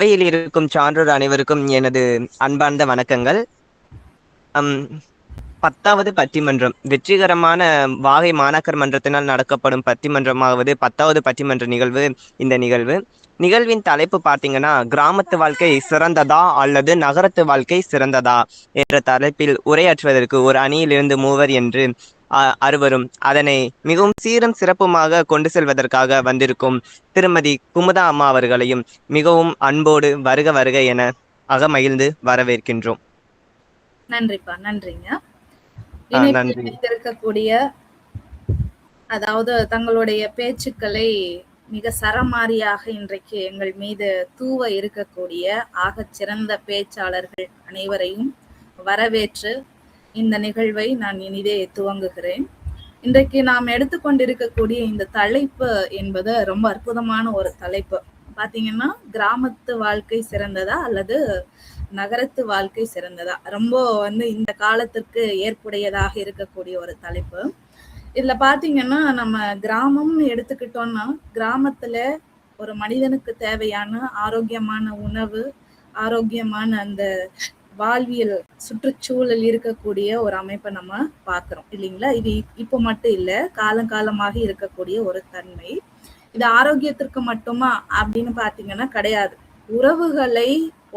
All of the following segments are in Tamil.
சபையில் இருக்கும் சான்றோர் அனைவருக்கும் எனது அன்பார்ந்த வணக்கங்கள். 10வது பட்டிமன்றம் வெற்றிகரமான வாகை மாணாக்கர் மன்றத்தினால் நடக்கப்படும் பட்டிமன்றமாவது 10வது பட்டிமன்ற நிகழ்வு. இந்த நிகழ்வின் தலைப்பு பார்த்தீங்கன்னா, கிராமத்து வாழ்க்கை சிறந்ததா அல்லது நகரத்து வாழ்க்கை சிறந்ததா என்ற தலைப்பில் உரையாற்றுவதற்கு ஒரு அணியிலிருந்து 3 என்று அறுவரும் அதனை மிகவும் சீரும் சிறப்புமாக கொண்டு செல்வதற்காக வந்திருக்கும் திருமதி குமுதா அம்மா அவர்களையும் மிகவும் அன்போடு வருக வருக என அகமகிழ்ந்து வரவேற்கின்றோம். நன்றிப்பா, நன்றிங்க. நன்றி. இருக்கக்கூடிய அதாவது தங்களுடைய பேச்சுக்களை மிக சரமாரியாக இன்றைக்கு எங்கள் மீது தூவ இருக்கக்கூடிய ஆகச் சிறந்த பேச்சாளர்கள் அனைவரையும் வரவேற்று இந்த நிகழ்வை நான் இனிதே துவங்குகிறேன். இன்றைக்கு நாம் எடுத்துக்கொண்டிருக்கக்கூடிய இந்த தலைப்பு என்பது ரொம்ப அற்புதமான ஒரு தலைப்பு. பாத்தீங்கன்னா, கிராமத்து வாழ்க்கை சிறந்ததா அல்லது நகரத்து வாழ்க்கை சிறந்ததா, ரொம்ப இந்த காலத்திற்கு ஏற்புடையதாக இருக்கக்கூடிய ஒரு தலைப்பு. இதுல பாத்தீங்கன்னா, நம்ம கிராமம்னு எடுத்துக்கிட்டோம்னா, கிராமத்துல ஒரு மனிதனுக்கு தேவையான ஆரோக்கியமான உணவு, ஆரோக்கியமான அந்த வாழ்வியல் சுற்றுச்சூழல் இருக்கக்கூடிய ஒரு அமைப்பை நம்ம பார்க்கிறோம் இல்லைங்களா? இது இப்போ மட்டும் இல்லை, காலங்காலமாக இருக்கக்கூடிய ஒரு தன்மை. இது ஆரோக்கியத்திற்கு மட்டுமா அப்படின்னு பாத்தீங்கன்னா கிடையாது. உறவுகளை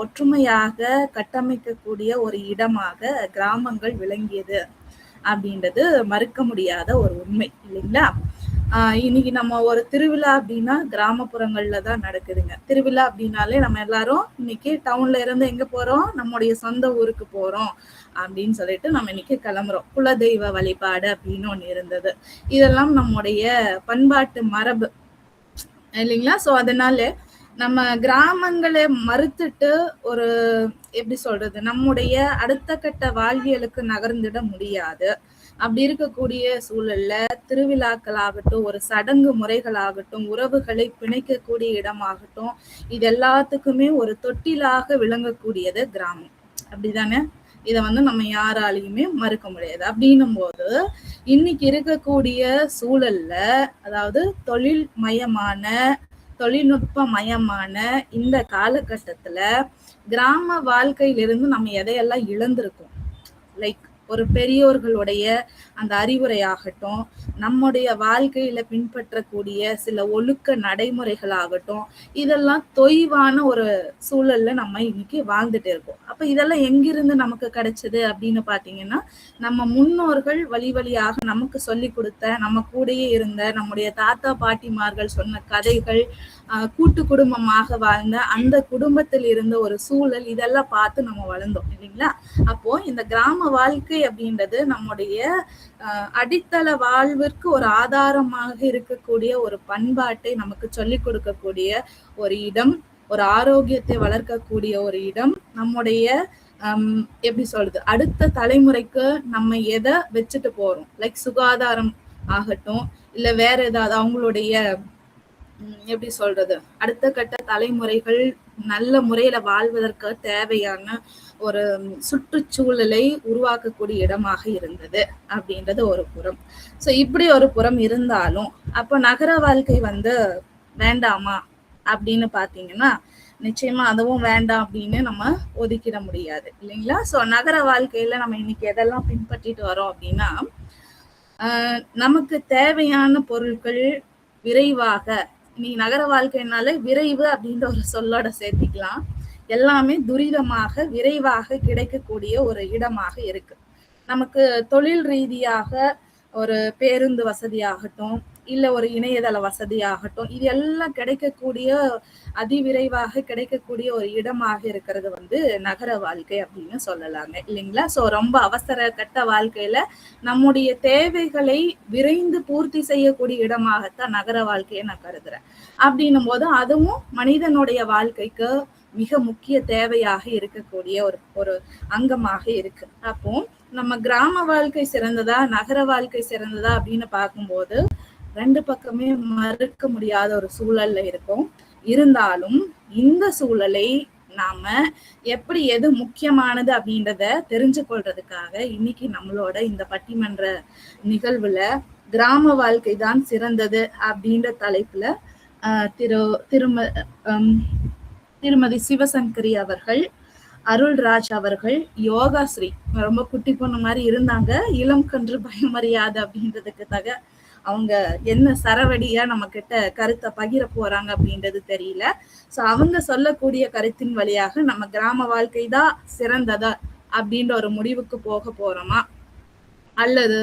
ஒற்றுமையாக கட்டமைக்கக்கூடிய ஒரு இடமாக கிராமங்கள் விளங்கியது அப்படின்றது மறுக்க முடியாத ஒரு உண்மை இல்லைங்களா? இன்னைக்கு நம்ம ஒரு திருவிழா அப்படின்னா கிராமப்புறங்கள்ல தான் நடக்குதுங்க. திருவிழா அப்படின்னாலே நம்ம எல்லாரும் இன்னைக்கு டவுன்ல இருந்து எங்க போறோம், நம்முடைய சொந்த ஊருக்கு போறோம் அப்படின்னு சொல்லிட்டு நம்ம இன்னைக்கு கிளம்புறோம். குலதெய்வ வழிபாடு அப்படின்னு ஒண்ணு இருந்தது. இதெல்லாம் நம்முடைய பண்பாட்டு மரபு இல்லைங்களா? சோ அதனால நம்ம கிராமங்களை மறுத்துட்டு ஒரு எப்படி சொல்றது, நம்முடைய அடுத்த கட்ட வாழ்வியலுக்கு நகர்ந்துட முடியாது. அப்படி இருக்கக்கூடிய சூழல்ல திருவிழாக்கள் ஆகட்டும், ஒரு சடங்கு முறைகள் ஆகட்டும், உறவுகளை பிணைக்கக்கூடிய இடமாகட்டும், இது எல்லாத்துக்குமே ஒரு தொட்டிலாக விளங்கக்கூடியது கிராமம். அப்படிதானே? இதை நம்ம யாராலையுமே மறுக்க முடியாது. அப்படின்னும் போது இன்னைக்கு இருக்கக்கூடிய சூழல்ல, அதாவது தொழில்நுட்ப மயமான இந்த காலகட்டத்துல கிராம வாழ்க்கையிலிருந்து நம்ம எதையெல்லாம் இழந்திருக்கோம். லைக் ஒரு பெரியோர்களுடைய அந்த அறிவுரையாகட்டும், நம்முடைய வாழ்க்கையில பின்பற்றக்கூடிய சில ஒழுக்க நடைமுறைகள் ஆகட்டும், இதெல்லாம் தொய்வான ஒரு சூழல்ல நம்ம இன்னைக்கு வாழ்ந்துட்டு இருக்கோம். அப்ப இதெல்லாம் எங்கிருந்து நமக்கு கிடைச்சது அப்படின்னு பாத்தீங்கன்னா, நம்ம முன்னோர்கள் வழியாக நமக்கு சொல்லி கொடுத்த, நம்ம கூடயே இருந்த நம்முடைய தாத்தா பாட்டிமார்கள் சொன்ன கதைகள், கூட்டு குடும்பமாக வாழ்ந்த அந்த குடும்பத்தில் இருந்த ஒரு சூழல், இதெல்லாம் பார்த்து நம்ம வளர்ந்தோம் இல்லைங்களா? அப்போ இந்த கிராம வாழ்க்கை அப்படின்றது நம்முடைய அடித்தள வாழ்விற்கு ஒரு ஆதாரமாக இருக்கக்கூடிய ஒரு பண்பாட்டை நமக்கு சொல்லிக் கொடுக்கக்கூடிய ஒரு இடம், ஒரு ஆரோக்கியத்தை வளர்க்கக்கூடிய ஒரு இடம். நம்முடைய எப்படி சொல்றது, அடுத்த தலைமுறைக்கு நம்ம எதை வச்சுட்டு போறோம், லைக் சுகாதாரம் ஆகட்டும், இல்ல வேற ஏதாவது அவங்களுடைய எப்படி சொல்றது, அடுத்த கட்ட தலைமுறைகள் நல்ல முறையில வாழ்வதற்கு தேவையான ஒரு சுற்றுச்சூழலை உருவாக்கக்கூடிய இடமாக இருந்தது அப்படின்றது ஒரு புறம். சோ இப்படி ஒரு புறம் இருந்தாலும், அப்ப நகர வாழ்க்கை வேண்டாமா அப்படின்னு பாத்தீங்கன்னா, நிச்சயமா அதுவும் வேண்டாம் அப்படின்னு நம்ம ஒதுக்கிட முடியாது இல்லைங்களா? சோ நகர வாழ்க்கையில நம்ம இன்னைக்கு எதெல்லாம் பின்பற்றிட்டு வரோம் அப்படின்னா, நமக்கு தேவையான பொருட்கள் விரைவாக, இன்னைக்கு நகர வாழ்க்கைனால விரைவு அப்படின்ற ஒரு சொல்லோட சேர்த்திக்கலாம், எல்லாமே துரிதமாக விரைவாக கிடைக்கக்கூடிய ஒரு இடமாக இருக்கு. நமக்கு தொழில் ரீதியாக ஒரு பேருந்து வசதியாகட்டும், இல்ல ஒரு இணையதள வசதியாகட்டும், இது எல்லாம் கிடைக்கக்கூடிய, அதிவிரைவாக கிடைக்கக்கூடிய ஒரு இடமாக இருக்கிறது நகர வாழ்க்கை அப்படின்னு சொல்லலாங்க இல்லைங்களா? சோ ரொம்ப அவசர கட்ட வாழ்க்கையில நம்முடைய தேவைகளை விரைந்து பூர்த்தி செய்யக்கூடிய இடமாகத்தான் நகர வாழ்க்கையை நான் கருதுறேன். அப்படின்னும் போது அதுவும் மனிதனுடைய வாழ்க்கைக்கு மிக முக்கிய தேவையாக இருக்கக்கூடிய ஒரு அங்கமாக இருக்கு. அப்போ நம்ம கிராம வாழ்க்கை சிறந்ததா நகர வாழ்க்கை சிறந்ததா அப்படின்னு பார்க்கும்போது ரெண்டு பக்கமே மறுக்க முடியாத ஒரு சூழல்ல இருக்கும். இருந்தாலும் இந்த சூழலை நாம எப்படி எது முக்கியமானது அப்படின்றத தெரிஞ்சு கொள்றதுக்காக இன்னைக்கு நம்மளோட இந்த பட்டிமன்ற நிகழ்வுல கிராம வாழ்க்கை தான் சிறந்தது அப்படின்ற தலைப்புல திருமதி சிவசங்கரி அவர்கள், அருள்ராஜ் அவர்கள், யோகாஸ்ரீ ரொம்ப குட்டி பொண்ணு மாதிரி இருந்தாங்க, இளம் கன்று பயமறியாது அப்படின்றதுக்காக அவங்க என்ன சரவடியா நம்ம கிட்ட கருத்தை பகிர போறாங்க அப்படின்றது தெரியல. சோ அவங்க சொல்லக்கூடிய கருத்தின் வழியாக நம்ம கிராம வாழ்க்கை தான் சிறந்ததா அப்படின்ற ஒரு முடிவுக்கு போக போறோமா, அல்லது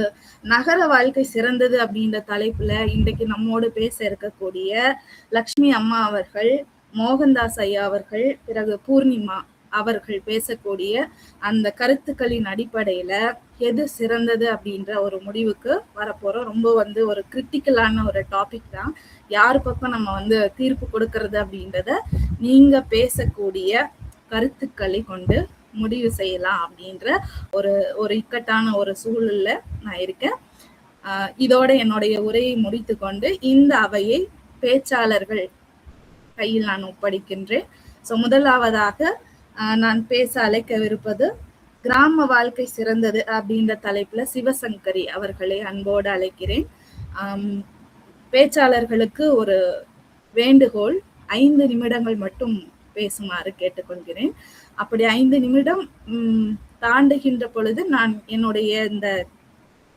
நகர வாழ்க்கை சிறந்தது அப்படின்ற தலைப்புல இன்றைக்கு நம்மோடு பேச இருக்கக்கூடிய லக்ஷ்மி அம்மா அவர்கள், மோகன்தாஸ் ஐயா அவர்கள், பிறகு பூர்ணிமா அவர்கள் பேசக்கூடிய அந்த கருத்துக்களின் அடிப்படையில எது சிறந்தது அப்படின்ற ஒரு முடிவுக்கு வரப்போறோம். ரொம்ப ஒரு கிரிட்டிக்கலான ஒரு டாபிக் தான். யாரு பக்கம் நம்ம தீர்ப்பு கொடுக்கறது அப்படின்றத நீங்க பேசக்கூடிய கருத்துக்களை கொண்டு முடிவு செய்யலாம் அப்படின்ற ஒரு இக்கட்டான ஒரு சூழல்ல நான் இருக்கேன். இதோட என்னுடைய உரையை முடித்து கொண்டு இந்த அவையை பேச்சாளர்கள் கையில் நான் ஒப்படைக்கின்றேன். ஸோ முதலாவதாக நான் பேச அழைக்கவிருப்பது கிராம வாழ்க்கை சிறந்தது அப்படின்ற தலைப்புல சிவசங்கரி அவர்களை அன்போடு அழைக்கிறேன். பேச்சாளர்களுக்கு ஒரு வேண்டுகோள், 5 நிமிடங்கள் மட்டும் பேசுமாறு கேட்டுக்கொள்கிறேன். அப்படி 5 நிமிடம் தாண்டுகின்ற பொழுது நான் என்னுடைய இந்த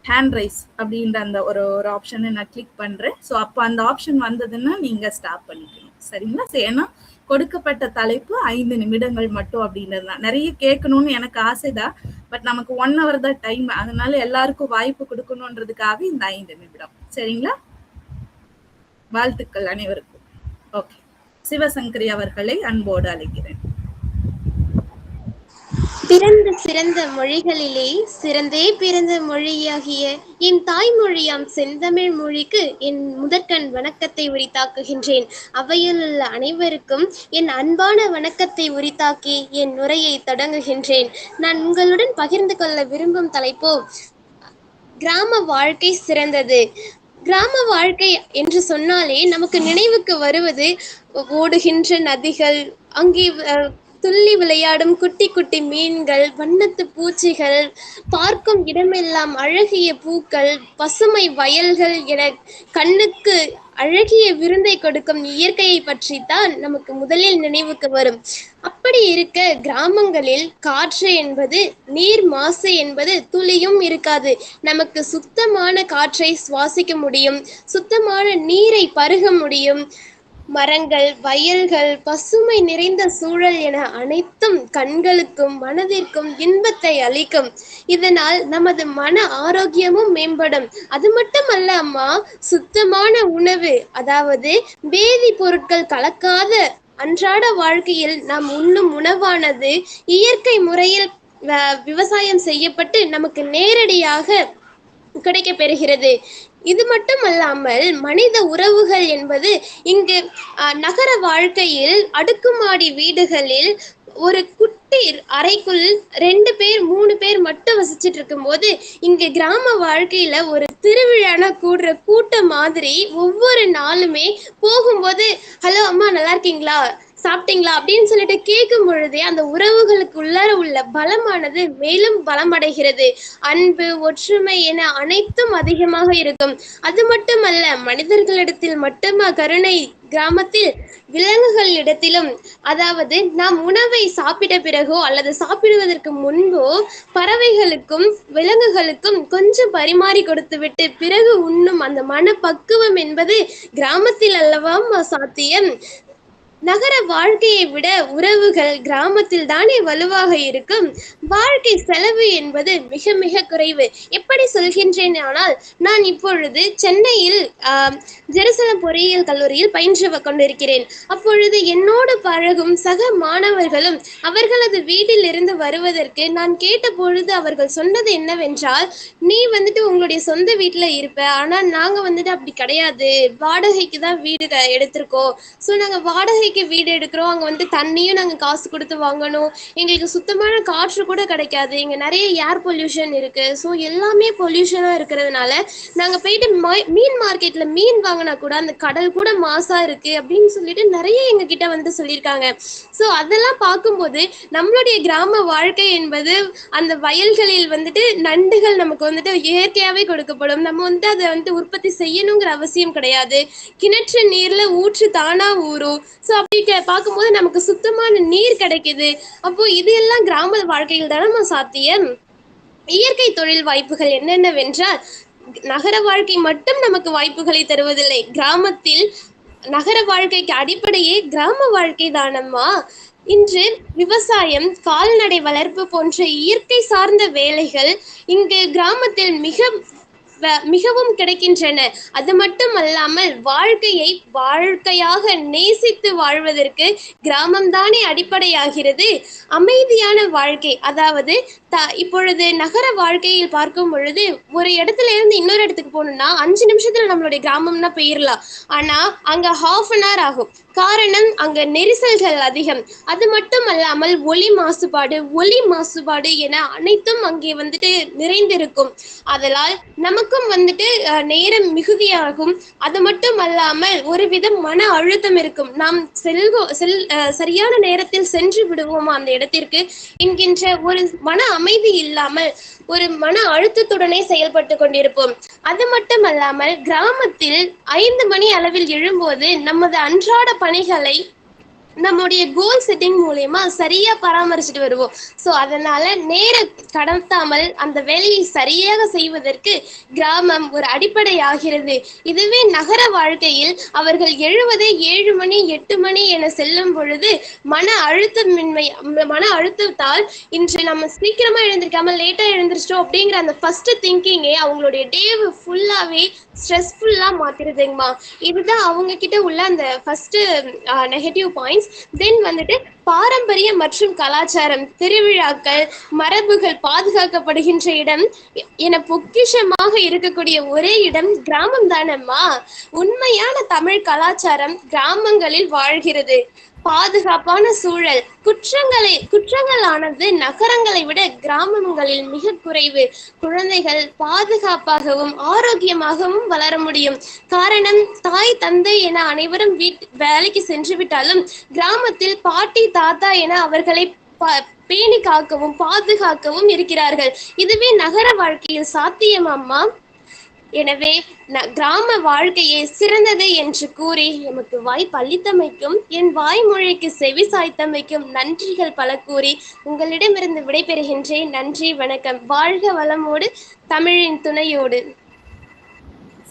ஹேண்ட் ரைஸ் அப்படின்ற அந்த ஒரு ஆப்ஷனை நான் கிளிக் பண்றேன். ஸோ அப்போ அந்த ஆப்ஷன் வந்ததுன்னா நீங்க ஸ்டாப் பண்ணிக்கணும், சரிங்களா? ஏன்னா கொடுக்கப்பட்ட தலைப்பு 5 நிமிடங்கள் மட்டும் அப்படின்றது தான். நிறைய கேட்கணும்னு எனக்கு ஆசைதான், பட் நமக்கு 1 hour தான் டைம். அதனால எல்லாருக்கும் வாய்ப்பு கொடுக்கணுன்றதுக்காக இந்த 5 நிமிடம், சரிங்களா? வாழ்த்துக்கள் அனைவருக்கும். ஓகே, சிவசங்கரி அவர்களை அன்போடு அழைக்கிறேன். பிறந்த சிறந்த மொழிகளிலே சிறந்தே பிறந்த மொழியாகிய என் தாய்மொழியாம் செந்தமிழ் மொழிக்கு என் முதற்கண் வணக்கத்தை உரித்தாக்குகின்றேன். அவையில் உள்ள அனைவருக்கும் என் அன்பான வணக்கத்தை உரித்தாக்கி என் உரையை தொடங்குகின்றேன். நான் உங்களுடன் பகிர்ந்து கொள்ள விரும்பும் தலைப்போ கிராம வாழ்க்கை சிறந்தது. கிராம வாழ்க்கை என்று சொன்னாலே நமக்கு நினைவுக்கு வருவது ஓடுகின்ற நதிகள், அங்கே துள்ளி விளையாடும் குட்டி குட்டி மீன்கள், வண்ணத்து பூச்சிகள், பார்க்கும் இடமெல்லாம் அழகிய பூக்கள், பசுமை வயல்கள் என கண்ணுக்கு அழகிய விருந்தை கொடுக்கும் இயற்கையை பற்றி தான் நமக்கு முதலில் நினைவுக்கு வரும். அப்படி இருக்க கிராமங்களில் காற்று என்பது, நீர் மாசு என்பது துளியும் இருக்காது. நமக்கு சுத்தமான காற்றை சுவாசிக்க முடியும், சுத்தமான நீரை பருக முடியும். மரங்கள், வயல்கள், பசுமை நிறைந்த சூழல் என அனைத்தும் கண்களுக்கும் மனதிற்கும் இன்பத்தை அளிக்கும். இதனால் நமது மன ஆரோக்கியமும் மேம்படும். அது மட்டுமல்ல அம்மா, சுத்தமான உணவு, அதாவது வேதி பொருட்கள் கலக்காத அன்றாட வாழ்க்கையில் நாம் உண்ணும் உணவானது இயற்கை முறையில் விவசாயம் செய்யப்பட்டு நமக்கு நேரடியாக கிடைக்க பெறுகிறது. இது மட்டும் அல்லாமல் மனித உறவுகள் என்பது இங்கு நகர வாழ்க்கையில் அடுக்குமாடி வீடுகளில் ஒரு குட்டி அறைக்குள் 2 பேர் 3 பேர் மட்டும் வசிச்சுட்டு இருக்கும் போது, இங்க கிராம வாழ்க்கையில ஒரு திருவிழானா கூடுற கூட்டம் மாதிரி ஒவ்வொரு நாளுமே போகும்போது, ஹலோ அம்மா நல்லா இருக்கீங்களா, சாப்பிட்டீங்களா அப்படின்னு சொல்லிட்டு கேட்கும் பொழுதே அந்த உறவுகளுக்கு உள்ளார உள்ள பலமானது மேலும் பலமடைகிறது. அன்பு, ஒற்றுமை என அனைத்தும் அதிகமாக இருக்கும். அது மட்டுமல்ல, மனிதர்களிடத்தில் மட்டுமா கருணை, கிராமத்தில் விலங்குகள் இடத்திலும், அதாவது நாம் உணவை சாப்பிட்ட பிறகோ அல்லது சாப்பிடுவதற்கு முன்போ பறவைகளுக்கும் விலங்குகளுக்கும் கொஞ்சம் பரிமாறி கொடுத்து விட்டு பிறகு உண்ணும் அந்த மனப்பக்குவம் என்பது கிராமத்தில் அல்லவா சாத்தியம். நகர வாழ்க்கையை விட உறவுகள் கிராமத்தில் தானே வலுவாக இருக்கும். வாழ்க்கை செலவு என்பது மிக மிக குறைவு. எப்படி சொல்கின்றேன் ஆனால், நான் இப்பொழுது சென்னையில் ஜெருசலம் பொறியியல் கல்லூரியில் பயின்று கொண்டிருக்கிறேன். அப்பொழுது என்னோடு பழகும் சக மாணவர்களும் அவர்களது வீட்டில் இருந்து வருவதற்கு நான் கேட்ட பொழுது அவர்கள் சொன்னது என்னவென்றால், நீ உங்களுடைய சொந்த வீட்டுல இருப்ப, ஆனா நாங்க அப்படி கிடையாது, வாடகைக்கு தான் வீடு எடுத்திருக்கோம். ஸோ நாங்க வாடகை வீடு எடுக்கிறோம், அங்க தண்ணியும் நாங்க காசு கொடுத்து வாங்கணும், எங்களுக்கு சுத்தமான காற்று கூட கிடைக்காது, இங்க நிறைய ஏர் பொல்யூஷன் இருக்கு, ஸோ எல்லாமே பொல்யூஷனா இருக்கிறதுனால நாங்க போயிட்டு மீன் மார்க்கெட்ல மீன் வாங்கினா கூட அந்த கடல் கூட மாசா இருக்கு அப்படின்னு சொல்லிட்டு நிறைய எங்க கிட்ட சொல்லியிருக்காங்க. ஸோ அதெல்லாம் பார்க்கும்போது நம்மளுடைய கிராம வாழ்க்கை என்பது, அந்த வயல்களில் நண்டுகள் நமக்கு இயற்கையாவே கொடுக்கப்படும். நம்ம அதை உற்பத்தி செய்யணுங்கிற அவசியம் கிடையாது. கிணற்று நீர்ல ஊற்று தானா ஊறும். ஸோ அப்படி பார்க்கும்போது நமக்கு சுத்தமான நீர் கிடைக்குது. அப்போ இது எல்லாம் கிராம வாழ்க்கையில் தானே சாத்தியம். இயற்கை தொழில் வாய்ப்புகள் என்னென்னவென்றால், நகர வாழ்க்கை மட்டும் நமக்கு வாய்ப்புகளை தருவதில்லை. கிராமத்தில் நகர வாழ்க்கைக்கு அடிப்படையே கிராம வாழ்க்கை தானம்மா. இன்று விவசாயம், கால்நடை வளர்ப்பு போன்ற இயற்கை சார்ந்த வேலைகள் இங்கு கிராமத்தில் மிகவும் கிடைக்கின்றன. அது மட்டும் அல்லாமல் வாழ்க்கையை வாழ்க்கையாக நேசித்து வாழ்வதற்கு கிராமம்தானே அடிப்படையாகிறது. அமைதியான வாழ்க்கை, அதாவது இப்பொழுது நகர வாழ்க்கையில் பார்க்கும் பொழுது ஒரு இடத்துல இருந்து இன்னொரு இடத்துக்கு போகணும்னா 5 நிமிஷத்துல நம்மளுடைய கிராமம்னா போயிடலாம். ஆனா அங்க ½ an hour ஆகும். காரணம், அங்க நெரிசல்கள் அதிகம். அது மட்டும் அல்லாமல் ஒலி மாசுபாடு என அனைத்தும் அங்கே நிறைந்திருக்கும். அதனால் நமக்கும் நேரம் மிகுதியாகும். அது மட்டும் அல்லாமல் ஒருவித மன அழுத்தம் இருக்கும். நாம் சரியான நேரத்தில் சென்று விடுவோமா அந்த இடத்திற்கு என்கின்ற ஒரு மன அமைதி இல்லாமல் ஒரு மன அழுத்தத்துடனே செயல்பட்டு கொண்டிருப்போம். அது மட்டும் அல்லாமல் கிராமத்தில் 5 மணி அளவில் எழும்போது நமது அன்றாட பணிகளை நம்முடைய கோல் செட்டிங் மூலமா சரியா பராமரிச்சுட்டு வருவோம். சோ அதனால நேரம் கடத்தாமல் அந்த வேலையை சரியாக செய்வதற்கு கிராமம் ஒரு அடிப்படை ஆகிறது. இதுவே நகர வாழ்க்கையில் அவர்கள் எழுவதே 7 மணி 8 மணி என செல்லும் பொழுது மன அழுத்தத்தால் இன்று நம்ம சீக்கிரமா எழுந்திருக்காம லேட்டா எழுந்திரிச்சிட்டோம் அப்படிங்கிற அந்த ஃபர்ஸ்ட் திங்கிங்கே அவங்களுடைய டேவு ஃபுல்லாவே ஸ்ட்ரெஸ்ஃபுல்லா மாத்திருதுங்கம்மா. இதுதான் அவங்க கிட்ட உள்ள அந்த ஃபர்ஸ்ட் நெகட்டிவ் பாயிண்ட்ஸ். தென் பாரம்பரியம் மற்றும் கலாச்சாரம், திருவிழாக்கள், மரபுகள் பாதுகாக்கப்படுகின்ற இடம் என பொக்கிஷமாக இருக்கக்கூடிய ஒரே இடம் கிராமம் தானம்மா. உண்மையான தமிழ் கலாச்சாரம் கிராமங்களில் வாழ்கிறது. பாதுகாப்பான சூழல், குற்றங்களானது நகரங்களை விட கிராமங்களில் மிக குறைவு. குழந்தைகள் பாதுகாப்பாகவும் ஆரோக்கியமாகவும் வளர முடியும். காரணம், தாய் தந்தை என அனைவரும் வேலைக்கு சென்று விட்டாலும் கிராமத்தில் பாட்டி தாத்தா என அவர்களை பேணி காக்கவும் பாதுகாக்கவும் இருக்கிறார்கள். இதுவே நகர வாழ்க்கையில் சாத்தியமாம்மா. எனவே கிராம வாழ்க்கையே சிறந்தது என்று கூறி எமக்கு வாய்ப்பு அளித்தமைக்கும் என் வாய்மொழிக்கு செவி சாய்த்தமைக்கும் நன்றிகள் பல கூறி உங்களிடமிருந்து விடைபெறுகின்றேன். நன்றி, வணக்கம். வாழ்க வளமோடு, தமிழின் துணையோடு.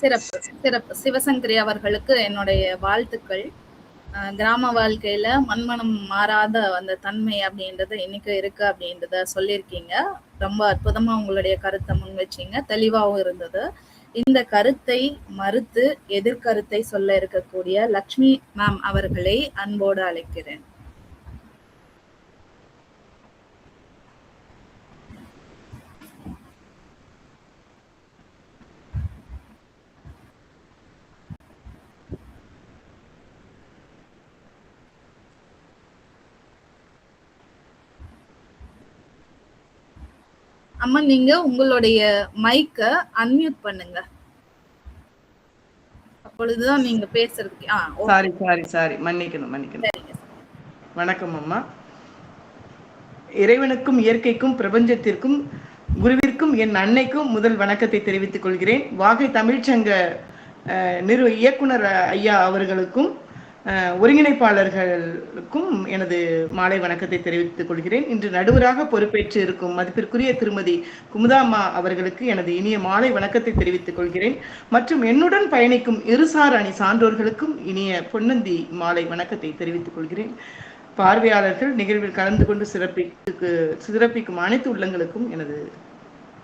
சிறப்பு சிறப்பு. சிவசங்கரி அவர்களுக்கு என்னுடைய வாழ்த்துக்கள். கிராம வாழ்க்கையில மண்மனம் மாறாத அந்த தன்மை அப்படின்றது இன்னைக்கு இருக்கு அப்படின்றத சொல்லியிருக்கீங்க. ரொம்ப அற்புதமா உங்களுடைய கருத்தை முன் வச்சீங்க, தெளிவாகவும் இருந்தது. இந்த கருத்தை மறுத்து எதிர்கருத்தை சொல்ல இருக்கக்கூடிய லக்ஷ்மி மேம் அவர்களை அன்போடு அழைக்கிறேன். அம்மா, நீங்க உங்களுடைய மைக்க அன்மியூட் பண்ணுங்க, அப்பொழுதுதான் நீங்க பேசுறதுக்கு. சாரி, மன்னிக்கணும். வணக்கம் அம்மா. இறைவனுக்கும் இயற்கைக்கும் பிரபஞ்சத்திற்கும் குருவிற்கும் என் அன்னைக்கும் முதல் வணக்கத்தை தெரிவித்துக் கொள்கிறேன். வாகை தமிழ்ச்சங்க இயக்குனர் ஐயா அவர்களுக்கும் ஒருங்கிணைப்பாளர்களுக்கும் எனது மாலை வணக்கத்தை தெரிவித்துக் கொள்கிறேன். இன்று நடுவராக பொறுப்பேற்று இருக்கும் மதிப்பிற்குரிய திருமதி குமுதாம்மா அவர்களுக்கு எனது இனிய மாலை வணக்கத்தை தெரிவித்துக் கொள்கிறேன். மற்றும் என்னுடன் பயணிக்கும் இருசார் அணி சான்றோர்களுக்கும் இனிய பொன்னந்தி மாலை வணக்கத்தை தெரிவித்துக் கொள்கிறேன். பார்வையாளர்கள், நிகழ்வில் கலந்து கொண்டு சிறப்பிக்கும் அனைத்து உள்ளங்களுக்கும் எனது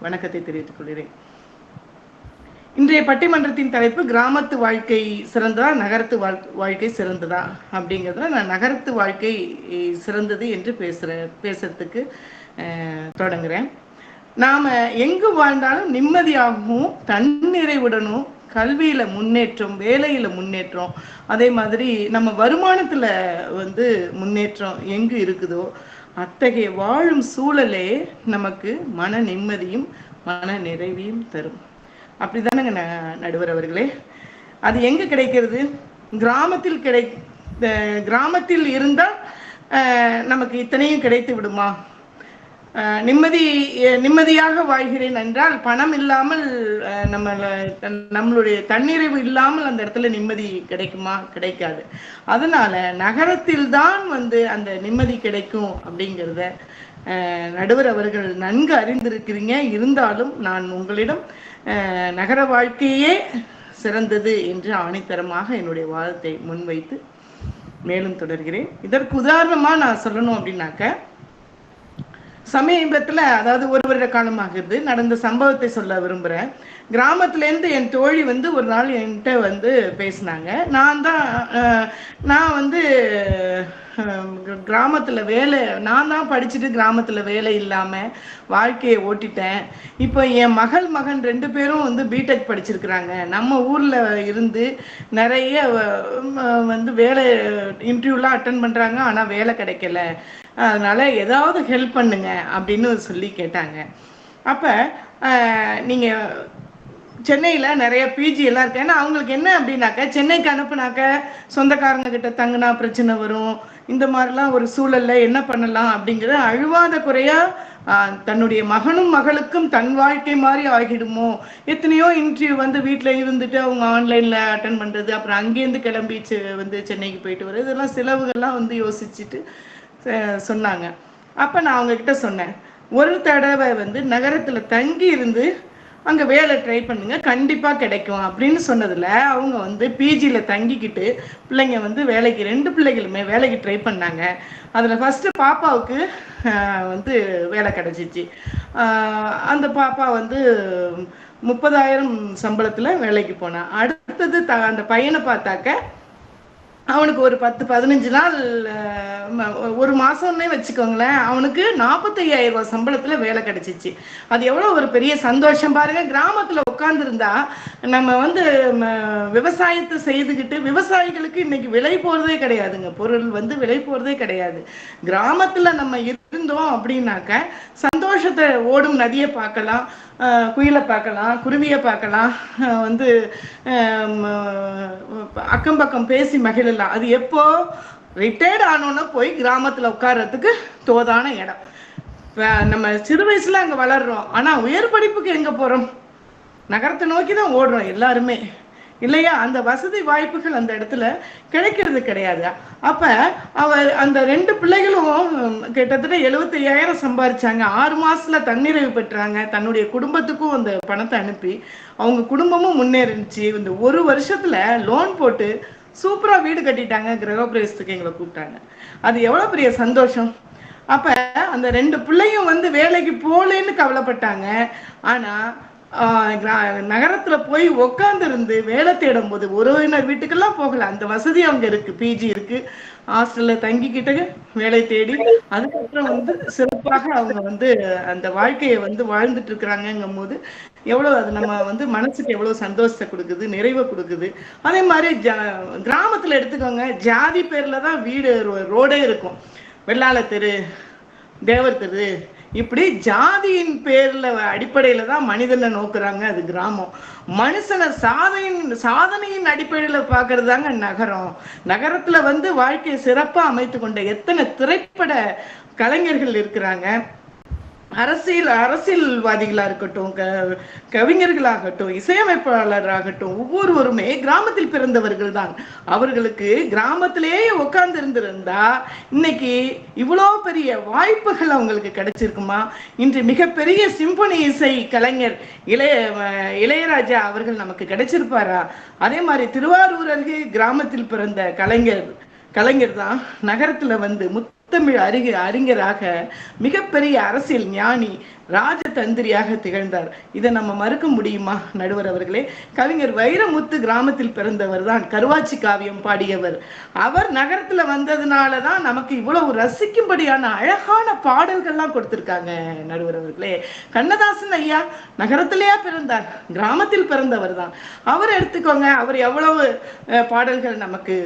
வணக்கத்தை தெரிவித்துக் கொள்கிறேன். இன்றைய பட்டிமன்றத்தின் தலைப்பு கிராமத்து வாழ்க்கை சிறந்ததா நகரத்து வாழ்க்கை சிறந்ததா அப்படிங்கிறதுல நான் நகரத்து வாழ்க்கை சிறந்தது என்று பேசுறதுக்கு தொடங்குறேன். நாம எங்கு வாழ்ந்தாலும் நிம்மதியாகவும் தன்னிறைவுடனும் கல்வியில முன்னேற்றம், வேலையில முன்னேற்றம், அதே மாதிரி நம்ம வருமானத்துல முன்னேற்றம் எங்கு இருக்குதோ அத்தகைய வாழும் சூழலே நமக்கு மன நிம்மதியும் மன நிறைவையும் தரும். அப்படிதானங்க நடுவர் அவர்களே? அது எங்க கிடைக்கிறது? கிராமத்தில் இருந்தால் நமக்கு இத்தனையும் கிடைத்து விடுமா? நிம்மதியாக வாழ்கிறேன் என்றால் பணம் இல்லாமல் நம்மளுடைய தன்னிறைவு இல்லாமல் அந்த இடத்துல நிம்மதி கிடைக்குமா? கிடைக்காது. அதனால நகரத்தில் தான் அந்த நிம்மதி கிடைக்கும் அப்படிங்கிறத நடுவர் அவர்கள் நன்கு அறிந்திருக்கிறீங்க. இருந்தாலும் நான் உங்களிடம் நகர வாழ்க்கையே சிறந்தது என்று ஆணித்தரமாக என்னுடைய வாதத்தை முன்வைத்து மேலும் தொடர்கிறேன். இதற்கு உதாரணமா நான் சொல்லணும் அப்படின்னாக்க, சமீபத்துல, அதாவது ஒரு வருட காலமாகிறது, நடந்த சம்பவத்தை சொல்ல விரும்புறேன். கிராமத்துல இருந்து என் தோழி ஒரு நாள் என்கிட்ட பேசினாங்க. நான் கிராமத்துல நான் தான் படிச்சுட்டு கிராமத்துல வேலை இல்லாம வாழ்க்கையை ஓட்டிட்டேன். இப்போ என் மகன் 2 பேரும் பிடெக் படிச்சிருக்கிறாங்க. நம்ம ஊர்ல இருந்து நிறைய வேலை இன்டர்வியூலாம் அட்டன் பண்றாங்க, ஆனா வேலை கிடைக்கல. அதனால ஏதாவது ஹெல்ப் பண்ணுங்க அப்படின்னு சொல்லி கேட்டாங்க. அப்ப நீங்க சென்னையில நிறைய பிஜி எல்லாம் இருக்கு. ஏன்னா அவங்களுக்கு என்ன அப்படின்னாக்க, சென்னைக்கு அனுப்புனாக்க சொந்தக்காரங்க கிட்ட தங்குனா பிரச்சனை வரும், இந்த மாதிரிலாம் ஒரு சூழல்ல என்ன பண்ணலாம் அப்படிங்கிற அழுவாத குறையா தன்னுடைய மகனும் மகளுக்கும் தன் வாழ்க்கை மாதிரி ஆகிடுமோ, எத்தனையோ இன்டர்வியூ வீட்டுல இருந்துட்டு அவங்க ஆன்லைன்ல அட்டன் பண்றது, அப்புறம் அங்கேருந்து கிளம்பி சென்னைக்கு போயிட்டு வர்றது, இதெல்லாம் செலவுகள்லாம் யோசிச்சுட்டு சொன்னாங்க. அப்ப நான் அவங்க கிட்ட சொன்னேன், ஒரு தடவை நகரத்துல தங்கி இருந்து அங்க வேலை ட்ரை பண்ணுங்க, கண்டிப்பா கிடைக்கும் அப்படின்னு சொன்னதுல அவங்க பிஜில தங்கிக்கிட்டு பிள்ளைங்க வேலைக்கு 2 பிள்ளைகளுமே வேலைக்கு ட்ரை பண்ணாங்க. அதுல ஃபர்ஸ்ட் பாப்பாவுக்கு வேலை கிடைச்சிச்சு. அந்த பாப்பா 30,000 சம்பளத்துல வேலைக்கு போனா. அடுத்தது அந்த பையனை பார்த்தாக்க அவனுக்கு ஒரு 10-15 நாள், ஒரு மாசம்னே வச்சுக்கோங்களேன், அவனுக்கு 45,000 ரூபாய் சம்பளத்துல வேலை கிடைச்சிச்சு. அது எவ்வளவு ஒரு பெரிய சந்தோஷம் பாருங்க. கிராமத்துல உட்கார்ந்து இருந்தா நம்ம விவசாயத்தை செய்துகிட்டு, விவசாயிகளுக்கு இன்னைக்கு விலை போறதே கிடையாதுங்க, பொருள் விலை போறதே கிடையாது. கிராமத்துல நம்ம இருந்தோம் அப்படின்னாக்க சந்தோஷத்தை ஓடும் நதியை பார்க்கலாம், குயிலை பார்க்கலாம், குருவியை பார்க்கலாம், அக்கம் பக்கம் பேசி மகிழலாம். அது எப்போ ரிட்டையர்ட் ஆனோன்னு போய் கிராமத்துல உட்கார்றதுக்கு தோதான இடம். நம்ம சிறு வயசுல அங்க வளர்றோம், ஆனா உயர் படிப்புக்கு எங்க போறோம்? நகரத்தை நோக்கி தான் ஓடுறோம் எல்லாருமே, இல்லையா? அந்த வசதி வாய்ப்புகள் அந்த இடத்துல கிடைக்கிறது கிடையாது. அப்ப அந்த 2 பிள்ளைகளும் கிட்டத்தட்ட 75,000 சம்பாதிச்சாங்க. 6 மாசத்துல தன்னிறைவு பெற்றாங்க. தன்னுடைய குடும்பத்துக்கும் அந்த பணத்தை அனுப்பி அவங்க குடும்பமும் முன்னேறிச்சு. இந்த 1 வருஷத்துல லோன் போட்டு சூப்பரா வீடு கட்டிட்டாங்க. கிரகப்பிரவேசத்துக்கு எங்களை கூப்பிட்டாங்க. அது எவ்வளவு பெரிய சந்தோஷம். அப்ப அந்த 2 பிள்ளையும் வேலைக்கு போலேன்னு கவலைப்பட்டாங்க. ஆனா நகரத்துல போய் உட்கார்ந்து இருந்து வேலை தேடும் போது உறவினர் வீட்டுக்கெல்லாம் போகல, அந்த வசதி அவங்க இருக்கு, பிஜி இருக்கு, ஹாஸ்டல்ல தங்கிக்கிட்டு வேலை தேடி அதுக்கப்புறம் சிறப்பாக அவங்க அந்த வாழ்க்கையை வாழ்ந்துட்டு இருக்கிறாங்கும் போது எவ்வளவு அது நம்ம மனசுக்கு எவ்வளவு சந்தோஷத்தை கொடுக்குது, நிறைவை கொடுக்குது. அதே மாதிரி கிராமத்துல எடுத்துக்கோங்க, ஜாதி பேர்ல தான் வீடு ரோடே இருக்கும். வெள்ளாள தெரு, தேவர் தெரு, இப்படி ஜாதியின் பேர்ல அடிப்படையில தான் மனிதனை நோக்குறாங்க. அது கிராமம். மனுஷனை சாதனையின் அடிப்படையில பாக்குறது தாங்க நகரம். நகரத்துல வாழ்க்கையை சிறப்பா அமைத்து கொண்ட எத்தனை திரைப்பட கலைஞர்கள் இருக்கிறாங்க. அரசியல்வாதிகளா இருக்கட்டும், கவிஞர்களாகட்டும், இசையமைப்பாளராகட்டும், ஒவ்வொருவருமே கிராமத்தில் பிறந்தவர்கள் தான். அவர்களுக்கு கிராமத்திலேயே உட்கார்ந்து இருந்திருந்தா இன்னைக்கு இவ்வளோ பெரிய வாய்ப்புகள் அவங்களுக்கு கிடைச்சிருக்குமா? இன்று மிகப்பெரிய சிம்பனி இசை கலைஞர் இளையராஜா அவர்கள் நமக்கு கிடைச்சிருப்பாரா? அதே மாதிரி திருவாரூர் அருகே கிராமத்தில் பிறந்த கலைஞர் தான் நகரத்துல முத்தமிழ் அறிஞராக மிகப்பெரிய அரசியல் ஞானி, ராஜதந்திரியாக திகழ்ந்தார். இதை நம்ம மறுக்க முடியுமா நடுவர் அவர்களே? கவிஞர் வைரமுத்து கிராமத்தில் பிறந்தவர் தான், கருவாச்சி காவியம் பாடியவர். அவர் நகரத்துல வந்ததுனாலதான் நமக்கு இவ்வளவு ரசிக்கும்படியான அழகான பாடல்கள்லாம் கொடுத்திருக்காங்க நடுவர் அவர்களே. கண்ணதாசன் ஐயா நகரத்திலேயா பிறந்தார்? கிராமத்தில் பிறந்தவர் தான். அவர் எடுத்துக்கோங்க, அவர் எவ்வளவு பாடல்கள் நமக்கு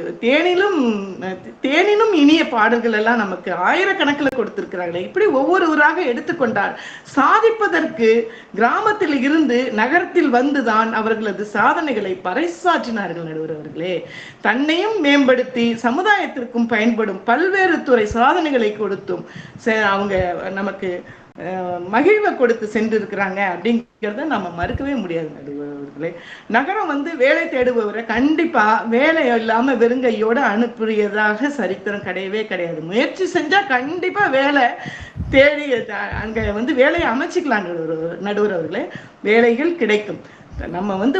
தேனினும் இனிய பாடல்கள் எல்லாம் நமக்கு ஆயிரக்கணக்கில் கொடுத்திருக்கிறார்களே. இப்படி ஒவ்வொருவராக எடுத்துக்கொண்டார். சாதிப்பதற்கு கிராமத்தில் இருந்து நகரத்தில் வந்துதான் அவர்களது சாதனைகளை பறைசாற்றினார்கள் நடுவர் அவர்களே. தன்னையும் மேம்படுத்தி சமுதாயத்திற்கும் பயன்படும் பல்வேறு துறை சாதனைகளை கொடுத்தும் அவங்க நமக்கு மகிழ்வை கொடுத்து சென்றிருக்கிறாங்க அப்படிங்கிறத நம்ம மறுக்கவே முடியாது நடுவர்களே. நகரம் வந்து வேலை தேடுபவரை கண்டிப்பா வேலை இல்லாம வெறுங்கையோட அனுப்பியதாக சரித்திரம் கிடையவே கிடையாது. முயற்சி செஞ்சா கண்டிப்பா வேலை தேடி அங்க வந்து வேலையை அமைச்சிக்கலாம் நடுவர் அவர்களே. வேலைகள் கிடைக்கும். நம்ம வந்து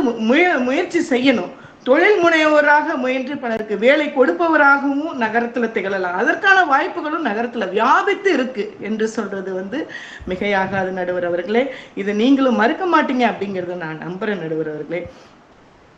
முயற்சி செய்யணும். தொழில் முனைவோராக முயன்று பலருக்கு வேலை கொடுப்பவராகவும் நகரத்துல திகழலாம். அதற்கான வாய்ப்புகளும் நகரத்துல வியாபித்து இருக்கு என்று சொல்றது வந்து மிகையாகாது நடுவர் அவர்களே. இதை நீங்களும் மறுக்க மாட்டீங்க அப்படிங்கறத நான் நம்புறேன் நடுவர் அவர்களே.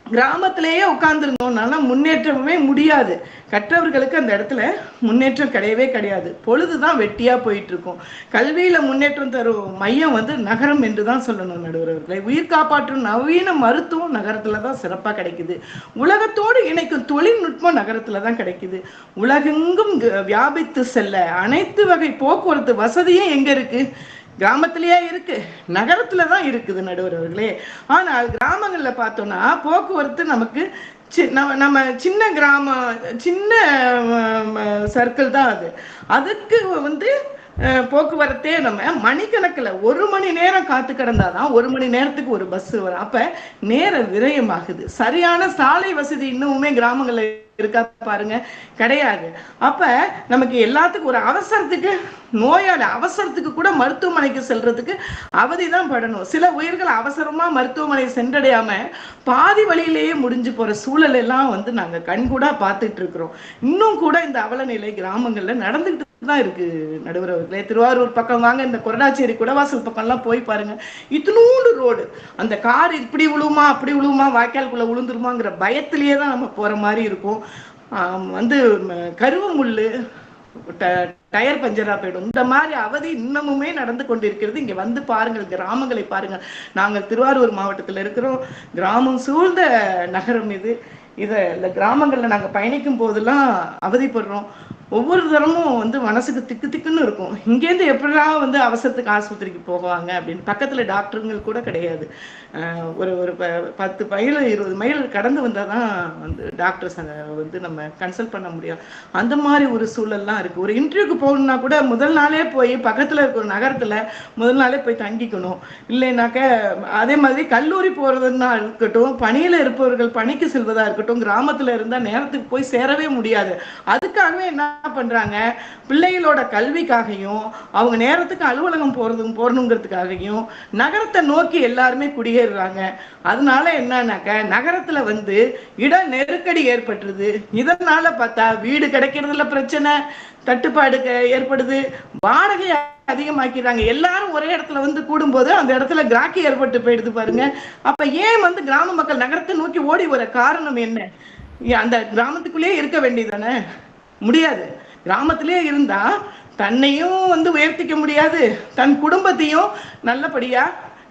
கிராமத்திலேயே உட்கார்ந்துருந்தோம்னால முன்னேற்றமே முடியாது. கற்றவர்களுக்கு அந்த இடத்துல முன்னேற்றம் கிடையவே கிடையாது. பொழுதுதான் வெட்டியா போயிட்டு இருக்கும். கல்வியில முன்னேற்றம் தரும் மையம் வந்து நகரம் என்றுதான் சொல்லணும் நடுவர் அவர்களே. உயிர் காப்பாற்றும் நவீன மருத்துவம் நகரத்துலதான் சிறப்பா கிடைக்குது. உலகத்தோடு இணைக்கும் தொழில்நுட்பம் நகரத்துலதான் கிடைக்குது. உலகெங்கும் வியாபித்து செல்ல அனைத்து வகை போக்குவரத்து வசதியும் எங்க இருக்கு? கிராமத்திலேயே இருக்கு, நகரத்துலதான் இருக்குது நடுவர் அவர்களே. ஆனால் கிராமங்கள்ல பார்த்தோம்னா போக்குவரத்து நமக்கு நம்ம சின்ன கிராமம், சின்ன சர்க்கிள் தான் அது. அதுக்கு வந்து போக்குவரத்தே நம்ம மணிக்கணக்கில் 1 மணி நேரம் காத்து கிடந்தாதான் 1 மணி நேரத்துக்கு ஒரு பஸ் வரும். அப்ப நேர விரயமாகுது. சரியான சாலை வசதி இன்னுமே கிராமங்கள்ல இருக்கா பாருங்க, கிடையாது. அப்ப நமக்கு எல்லாத்துக்கும் ஒரு அவசரத்துக்கு நோயாளி அவசரத்துக்கு கூட மருத்துவமனைக்கு செல்றதுக்கு அவதிதான் படணும். சில உயிர்கள் அவசரமா மருத்துவமனை சென்றடையாம பாதி வழியிலேயே முடிஞ்சு போற சூழல் எல்லாம் வந்து நாங்க கண்கூடா பார்த்துட்டு இருக்கிறோம். இன்னும் கூட இந்த அவல நிலை கிராமங்கள்ல நடந்துகிட்டு தான் இருக்கு நடுவர் அவர்களே. திருவாரூர் பக்கம் வாங்க, இந்த கொரடாச்சேரி குடவாசல் பக்கம் எல்லாம் போய் பாருங்க. இத்தினூண்டு ரோடு, அந்த கார் இப்படி விழுவுமா அப்படி விழுவுமா வாய்க்கால்குள்ள விழுந்துருமாங்கிற பயத்திலேயே தான் நம்ம போற மாதிரி இருக்கும். வந்து கருவ முள்ளு, டயர் பஞ்சரா போயிடும். இந்த மாதிரி அவதி இன்னமுமே நடந்து கொண்டிருக்கிறது. இங்க வந்து பாருங்கள், கிராமங்களை பாருங்கள். நாங்கள் திருவாரூர் மாவட்டத்தில் இருக்கிறோம். கிராமம் சூழ்ந்த நகரம் இது. இந்த கிராமங்கள்ல நாங்க பயணிக்கும் போதெல்லாம் அவதிப்படுறோம். ஒவ்வொரு தரமும் வந்து மனசுக்கு திக்கு திக்குன்னு இருக்கும். இங்கேருந்து எப்படிலாம் வந்து அவசரத்துக்கு ஆஸ்பத்திரிக்கு போவாங்க அப்படின்னு. பக்கத்துல டாக்டருங்கள் கூட கிடையாது. ஒரு 10 மைல் 20 மைல் கடந்து வந்தாதான் வந்து டாக்டர்ஸ் வந்து நம்ம கன்சல்ட் பண்ண முடியும். அந்த மாதிரி ஒரு சூழல்லாம் இருக்கு. ஒரு இன்டர்வியூக்கு போகணும்னா கூட முதல் நாளே போய் பக்கத்துல இருக்கிற நகரத்துல முதல் நாளே போய் தங்கிக்கணும். இல்லைன்னாக்க அதே மாதிரி கல்லூரி போறதுன்னா இருக்கட்டும், பணியில இருப்பவர்கள் பணிக்கு செல்வதா இருக்கட்டும், கிராமத்துல இருந்தா நேரத்துக்கு போய் சேரவே முடியாது. அதுக்காகவே என்ன பண்றாங்க, பிள்ளைகளோட கல்விக்காகவும் அவங்க நேரத்துக்கு அலுவலகம் போறணுங்கிறதுக்காகவும் நகரத்தை நோக்கி எல்லாருமே குடியேறுறாங்க. அதனால என்னன்னாக்க நகரத்துல வந்து இட நெருக்கடி ஏற்பட்டுருது. இதனால பார்த்தா வீடு கிடைக்கிறதுல பிரச்சனை, தட்டுப்பாடு ஏற்படுது, வாடகை அதிகமாக்கிறாங்க. எல்லாரும் ஒரே இடத்துல வந்து கூடும்போது அந்த இடத்துல கிராக்கி ஏற்பட்டு போயிடுது பாருங்க. அப்ப ஏன் வந்து கிராம மக்கள் நகரத்தை நோக்கி ஓடி வர காரணம் என்ன? அந்த கிராமத்துக்குள்ளேயே இருக்க வேண்டியதானே? முடியாது. கிராமத்திலே இருந்தா தன்னையும் வந்து உயர்த்திக்க முடியாது, தன் குடும்பத்தையும் நல்லபடியா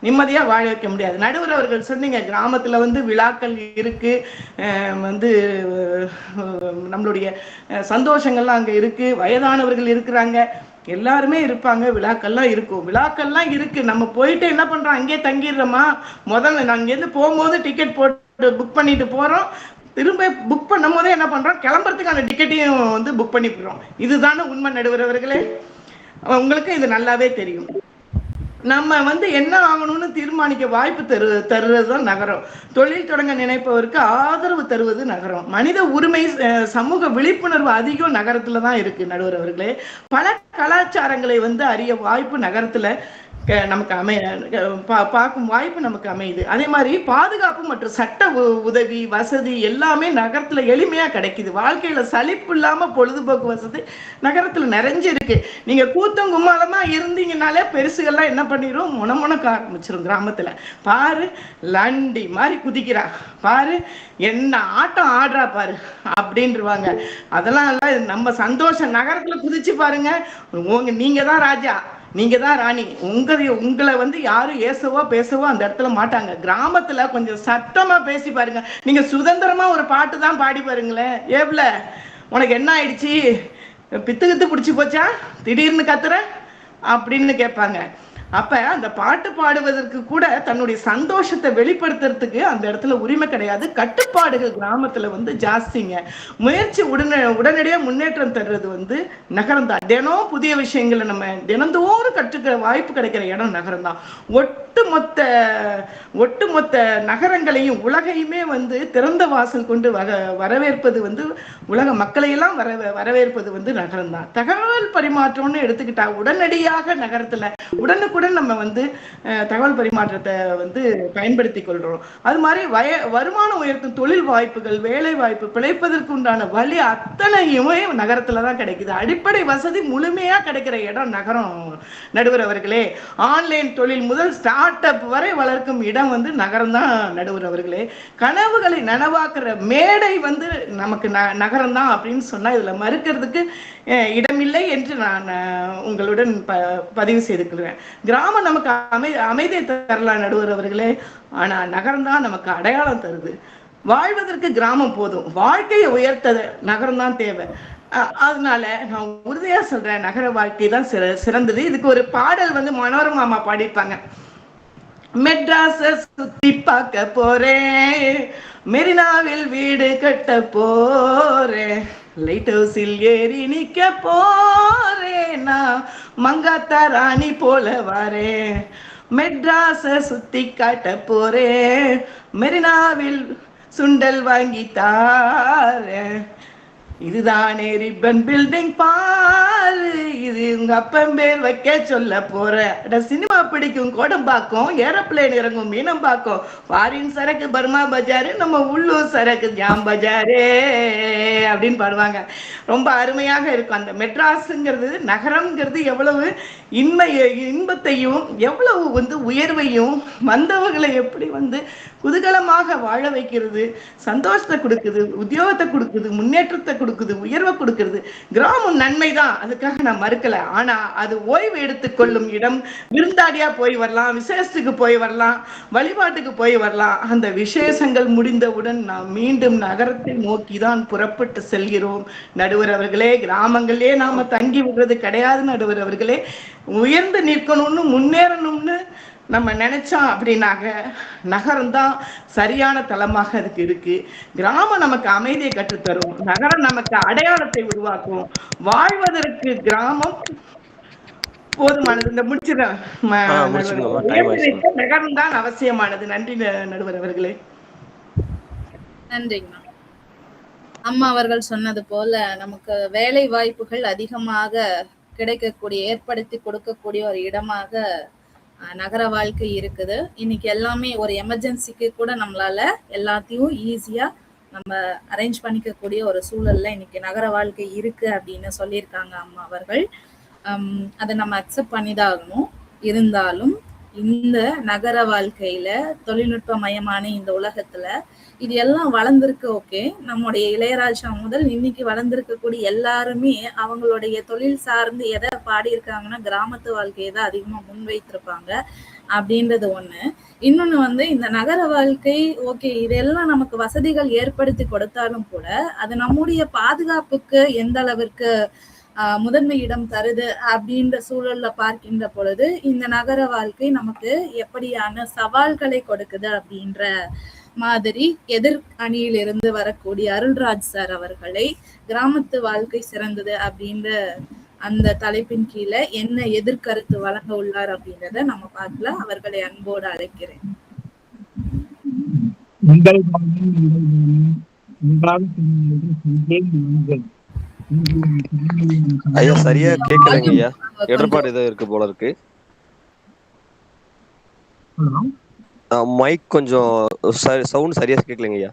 நிம்மதியா வாழ வைக்க முடியாது. நடுவர் அவர்கள் சொன்னீங்க, கிராமத்துல வந்து விழாக்கள் இருக்கு, வந்து நம்மளுடைய சந்தோஷங்கள்லாம் அங்க இருக்கு, வயதானவர்கள் இருக்கிறாங்க, எல்லாருமே இருப்பாங்க, விழாக்கள்லாம் இருக்கும். விழாக்கள்லாம் இருக்கு. நம்ம போயிட்டு என்ன பண்றோம், அங்கேயே தங்கிடுறோமா? முதல்ல நான் இங்கேருந்து போகும்போது டிக்கெட் போட்டு புக் பண்ணிட்டு போறோம். திரும்ப புக் பண்ணும் போதே என்ன பண்றோம், கிளம்புறதுக்கான டிக்கெட்டையும் வந்து புக் பண்ணிடுறோம். இதுதானே உண்மை நடுவர் அவர்களே. உங்களுக்கு இது நல்லாவே தெரியும். நம்ம வந்து என்ன ஆகணும்னு தீர்மானிக்க வாய்ப்பு தருவதுதான் நகரம். தொழில் தொடங்க நினைப்பவருக்கு ஆதரவு தருவது நகரம். மனித உரிமை சமூக விழிப்புணர்வு அதிகம் நகரத்துல தான் இருக்கு நடுவர் அவர்களே. பல கலாச்சாரங்களை வந்து அறிய வாய்ப்பு நகரத்துல நமக்கு பார்க்கும் வாய்ப்பு நமக்கு அமையுது. அதே மாதிரி பாதுகாப்பு மற்றும் சட்ட உதவி வசதி எல்லாமே நகரத்துல எளிமையா கிடைக்குது. வாழ்க்கையில சலிப்பு இல்லாம பொழுதுபோக்கு வசதி நகரத்துல நிறைஞ்சு இருக்கு. நீங்க கூத்தம் கும்மாளமா இருந்தீங்கனாலே பெருசுகள்லாம் என்ன பண்ணிரும், முனமுனக்க ஆரம்பிச்சிரும். கிராமத்துல பாரு லண்டி மாதிரி குதிக்கிறா பாரு, என்ன ஆட்டம் ஆடுறா பாரு அப்படின்ருவாங்க. அதெல்லாம் நம்ம சந்தோஷம். நகரத்துல குதிச்சு பாருங்க, நீங்க தான் ராஜா, நீங்க தான் ராணி, உங்களை வந்து யாரும் ஏசவோ பேசவோ அந்த இடத்துல மாட்டாங்க. கிராமத்துல கொஞ்சம் சத்தமா பேசி பாருங்க. நீங்க சுதந்திரமா ஒரு பாட்டு தான் பாடி பாருங்களேன். ஏவ்ல உனக்கு என்ன ஆயிடுச்சு, பித்து பிடிச்சு போச்சா, திடீர்னு கத்துற அப்படின்னு கேட்பாங்க. அப்ப அந்த பாட்டு பாடுவதற்கு கூட தன்னுடைய சந்தோஷத்தை வெளிப்படுத்துறதுக்கு அந்த இடத்துல உரிமை கிடையாது. கட்டுப்பாடுகள் கிராமத்துல ஜாஸ்திங்க. முயற்சி உடனடியா முன்னேற்றம் தர்றது நகரம் தான். தினம் புதிய விஷயங்களை நம்ம தினந்தோறும் கற்றுக்கிற வாய்ப்பு கிடைக்கிற இடம் நகரம் தான். ஒட்டுமொத்த நகரங்களையும் உலகையுமே திறந்த வாசல் கொண்டு வரவேற்பது உலக மக்களையெல்லாம் வரவேற்பது நகரம் தான். தகவல் பரிமாற்றம்னு எடுத்துக்கிட்டா உடனடியாக நகரத்துல உடனுக்குடன் நம்ம தகவல் பரிமாற்றத்தை பயன்படுத்தி கொள்றோம். அது மாதிரி வருமானம் உயர்த்தும் தொழில் வாய்ப்புகள், வேலை வாய்ப்பு, பிழைப்பதற்கு உண்டான வழி அத்தனையுமே நகரத்துலதான் கிடைக்குது. அடிப்படை வசதி முழுமையா கிடைக்கிற இடம் நகரம் நடுவர் அவர்களே. ஆன்லைன் தொழில் முதல் ஸ்டார்ட் அப் வரை வளர்க்கும் இடம் நகரம் தான் நடுவர் அவர்களே. கனவுகளை நனவாக்குற மேடை நமக்கு நகரம் தான் அப்படின்னு சொன்னா இதுல மறுக்கிறதுக்கு இடமில்லை என்று நான் உங்களுடன் பதிவு செய்துக்கிறேன். கிராமம் நமக்கு அமைதியை தரலாம் நடுவர் அவர்களே, ஆனா நகரம் தான் நமக்கு அடையாளம் தருது. வாழ்வதற்கு கிராமம் போதும், வாழ்க்கையை உயர்த்த நகரம் தான் தேவை. அதனால நான் உறுதியா சொல்றேன், நகர வாழ்க்கை தான் சிறந்தது. இதுக்கு ஒரு பாடல் மனோரமா அம்மா பாடிப்பாங்க. மெட்ராஸ சுத்தி பார்க்க போறேன், மெரினாவில் வீடு கட்ட போறேன், லைட் ஹவுஸில் ஏறி நிக்க போறேன், நான் மங்காத்தா ராணி போல வரேன். மெட்ராஸ சுத்தி காட்ட போறேன், மெரினாவில் சுண்டல் வாங்கி தாரேன், இதுதானே ரிப்பன் பில்டிங் பாரு, இது உங்க அப்பன் பேர் வைக்க சொல்ல போற. சினிமா பிடிக்கும் கோடம்பாக்கம், ஏரோப்ளேன் இறங்கும் மீனம்பாக்கம், ஃபாரின் சரக்கு பர்மா பஜாரு, நம்ம உள்ளூர் சரக்கு ஜாம் பஜாரே அப்படின்னு பாடுவாங்க. ரொம்ப அருமையாக இருக்கும். அந்த மெட்ராஸுங்கிறது நகரம்ங்கிறது எவ்வளவு இன்பத்தையும் எவ்வளவு உயர்வையும் வந்தவர்களை எப்படி குதூகலமாக வாழ வைக்கிறது, சந்தோஷத்தை கொடுக்குது, உத்தியோகத்தை கொடுக்குது, முன்னேற்றத்தை கொடுக்குது, உயர்வை கொடுக்குறது. கிராமம் நன்மைதான், அதுக்காக நான் மறுக்கல. ஆனா அது ஓய்வு எடுத்துக்கொள்ளும் இடம். விருந்தாடியா போய் வரலாம், விசேஷத்துக்கு போய் வரலாம், வழிபாட்டுக்கு போய் வரலாம். அந்த விசேஷங்கள் முடிந்தவுடன் நாம் மீண்டும் நகரத்தை நோக்கி தான் புறப்பட்டு செல்கிறோம் நடுவர் அவர்களே. கிராமங்களே நாம தங்கி விடுறது கிடையாது நடுவர் அவர்களே. உயர்ந்து நிற்கணும்னு முன்னேறணும்னு நம்ம நினைச்சோம் அப்படின்னாக்க நகரம் தான் சரியான தளமாக அதுக்கு இருக்கு. கிராமம் நமக்கு அமைதியை கற்றுத்தரும், நகரம் நமக்கு அடையாளத்தை உருவாக்கும். வாழ்வதற்கு கிராமம் போதுமானது. இந்த முடிச்சிடறேன். நகரம் தான் அவசியமானது. நன்றி நடுவர் அவர்களே. நன்றிங்கம்மா. அம்மா அவர்கள் சொன்னது போல நமக்கு வேலை வாய்ப்புகள் அதிகமாக கிடைக்கக்கூடிய, ஏற்படுத்தி கொடுக்கக்கூடிய ஒரு இடமாக நகர வாழ்க்கை இருக்குது. இன்னைக்கு எல்லாமே ஒரு எமர்ஜென்சிக்கு கூட நம்மளால எல்லாத்தையும் ஈஸியா நம்ம அரேஞ்ச் பண்ணிக்கக்கூடிய ஒரு சூழல்ல இன்னைக்கு நகர வாழ்க்கை இருக்கு அப்படின்னு சொல்லியிருக்காங்க அம்மா அவர்கள். அதை நம்ம அக்செப்ட் பண்ணிதான் ஆகணும். இருந்தாலும் இந்த நகர வாழ்க்கையில தொழில்நுட்பமயமான இந்த உலகத்துல இது எல்லாம் வளர்ந்துருக்கு. ஓகே, நம்முடைய இளையராஜா முதல் இன்னைக்கு வளர்ந்துருக்கக்கூடிய எல்லாருமே அவங்களுடைய தொழில் சார்ந்து எதை பாடியிருக்காங்கன்னா கிராமத்து வாழ்க்கையை தான் அதிகமா முன்வைத்திருப்பாங்க அப்படின்றது ஒண்ணு. இன்னொன்னு இந்த நகர வாழ்க்கை ஓகே, இதெல்லாம் நமக்கு வசதிகள் ஏற்படுத்தி கொடுத்தாலும் கூட அது நம்முடைய பாதுகாப்புக்கு எந்த அளவிற்கு முதன்மை இடம் தருது அப்படின்ற சூழல்ல பார்க்கின்ற பொழுது இந்த நகர வாழ்க்கை நமக்கு எப்படியான சவால்களை கொடுக்குது அப்படின்ற மாதிரி எதிர் அணியில் இருந்து வரக்கூடிய அருள்ராஜ் சார் அவர்களை கிராமத்து வாழ்க்கை சிறந்தது அப்படின்ற அந்த தலைப்பின் கீழே என்ன எதிர்கருத்து வழங்க உள்ளார் அப்படின்றத நம்ம பார்க்கலாம். அவர்களை அன்போடு அழைக்கிறேன். ஐயா சரியா கேட்கலங்க ஐயா, இடர்பாடு ஏதோ இருக்கு போல இருக்கு. மைக் கொஞ்சம் சவுண்ட் சரியா கேட்கலங்க ஐயா.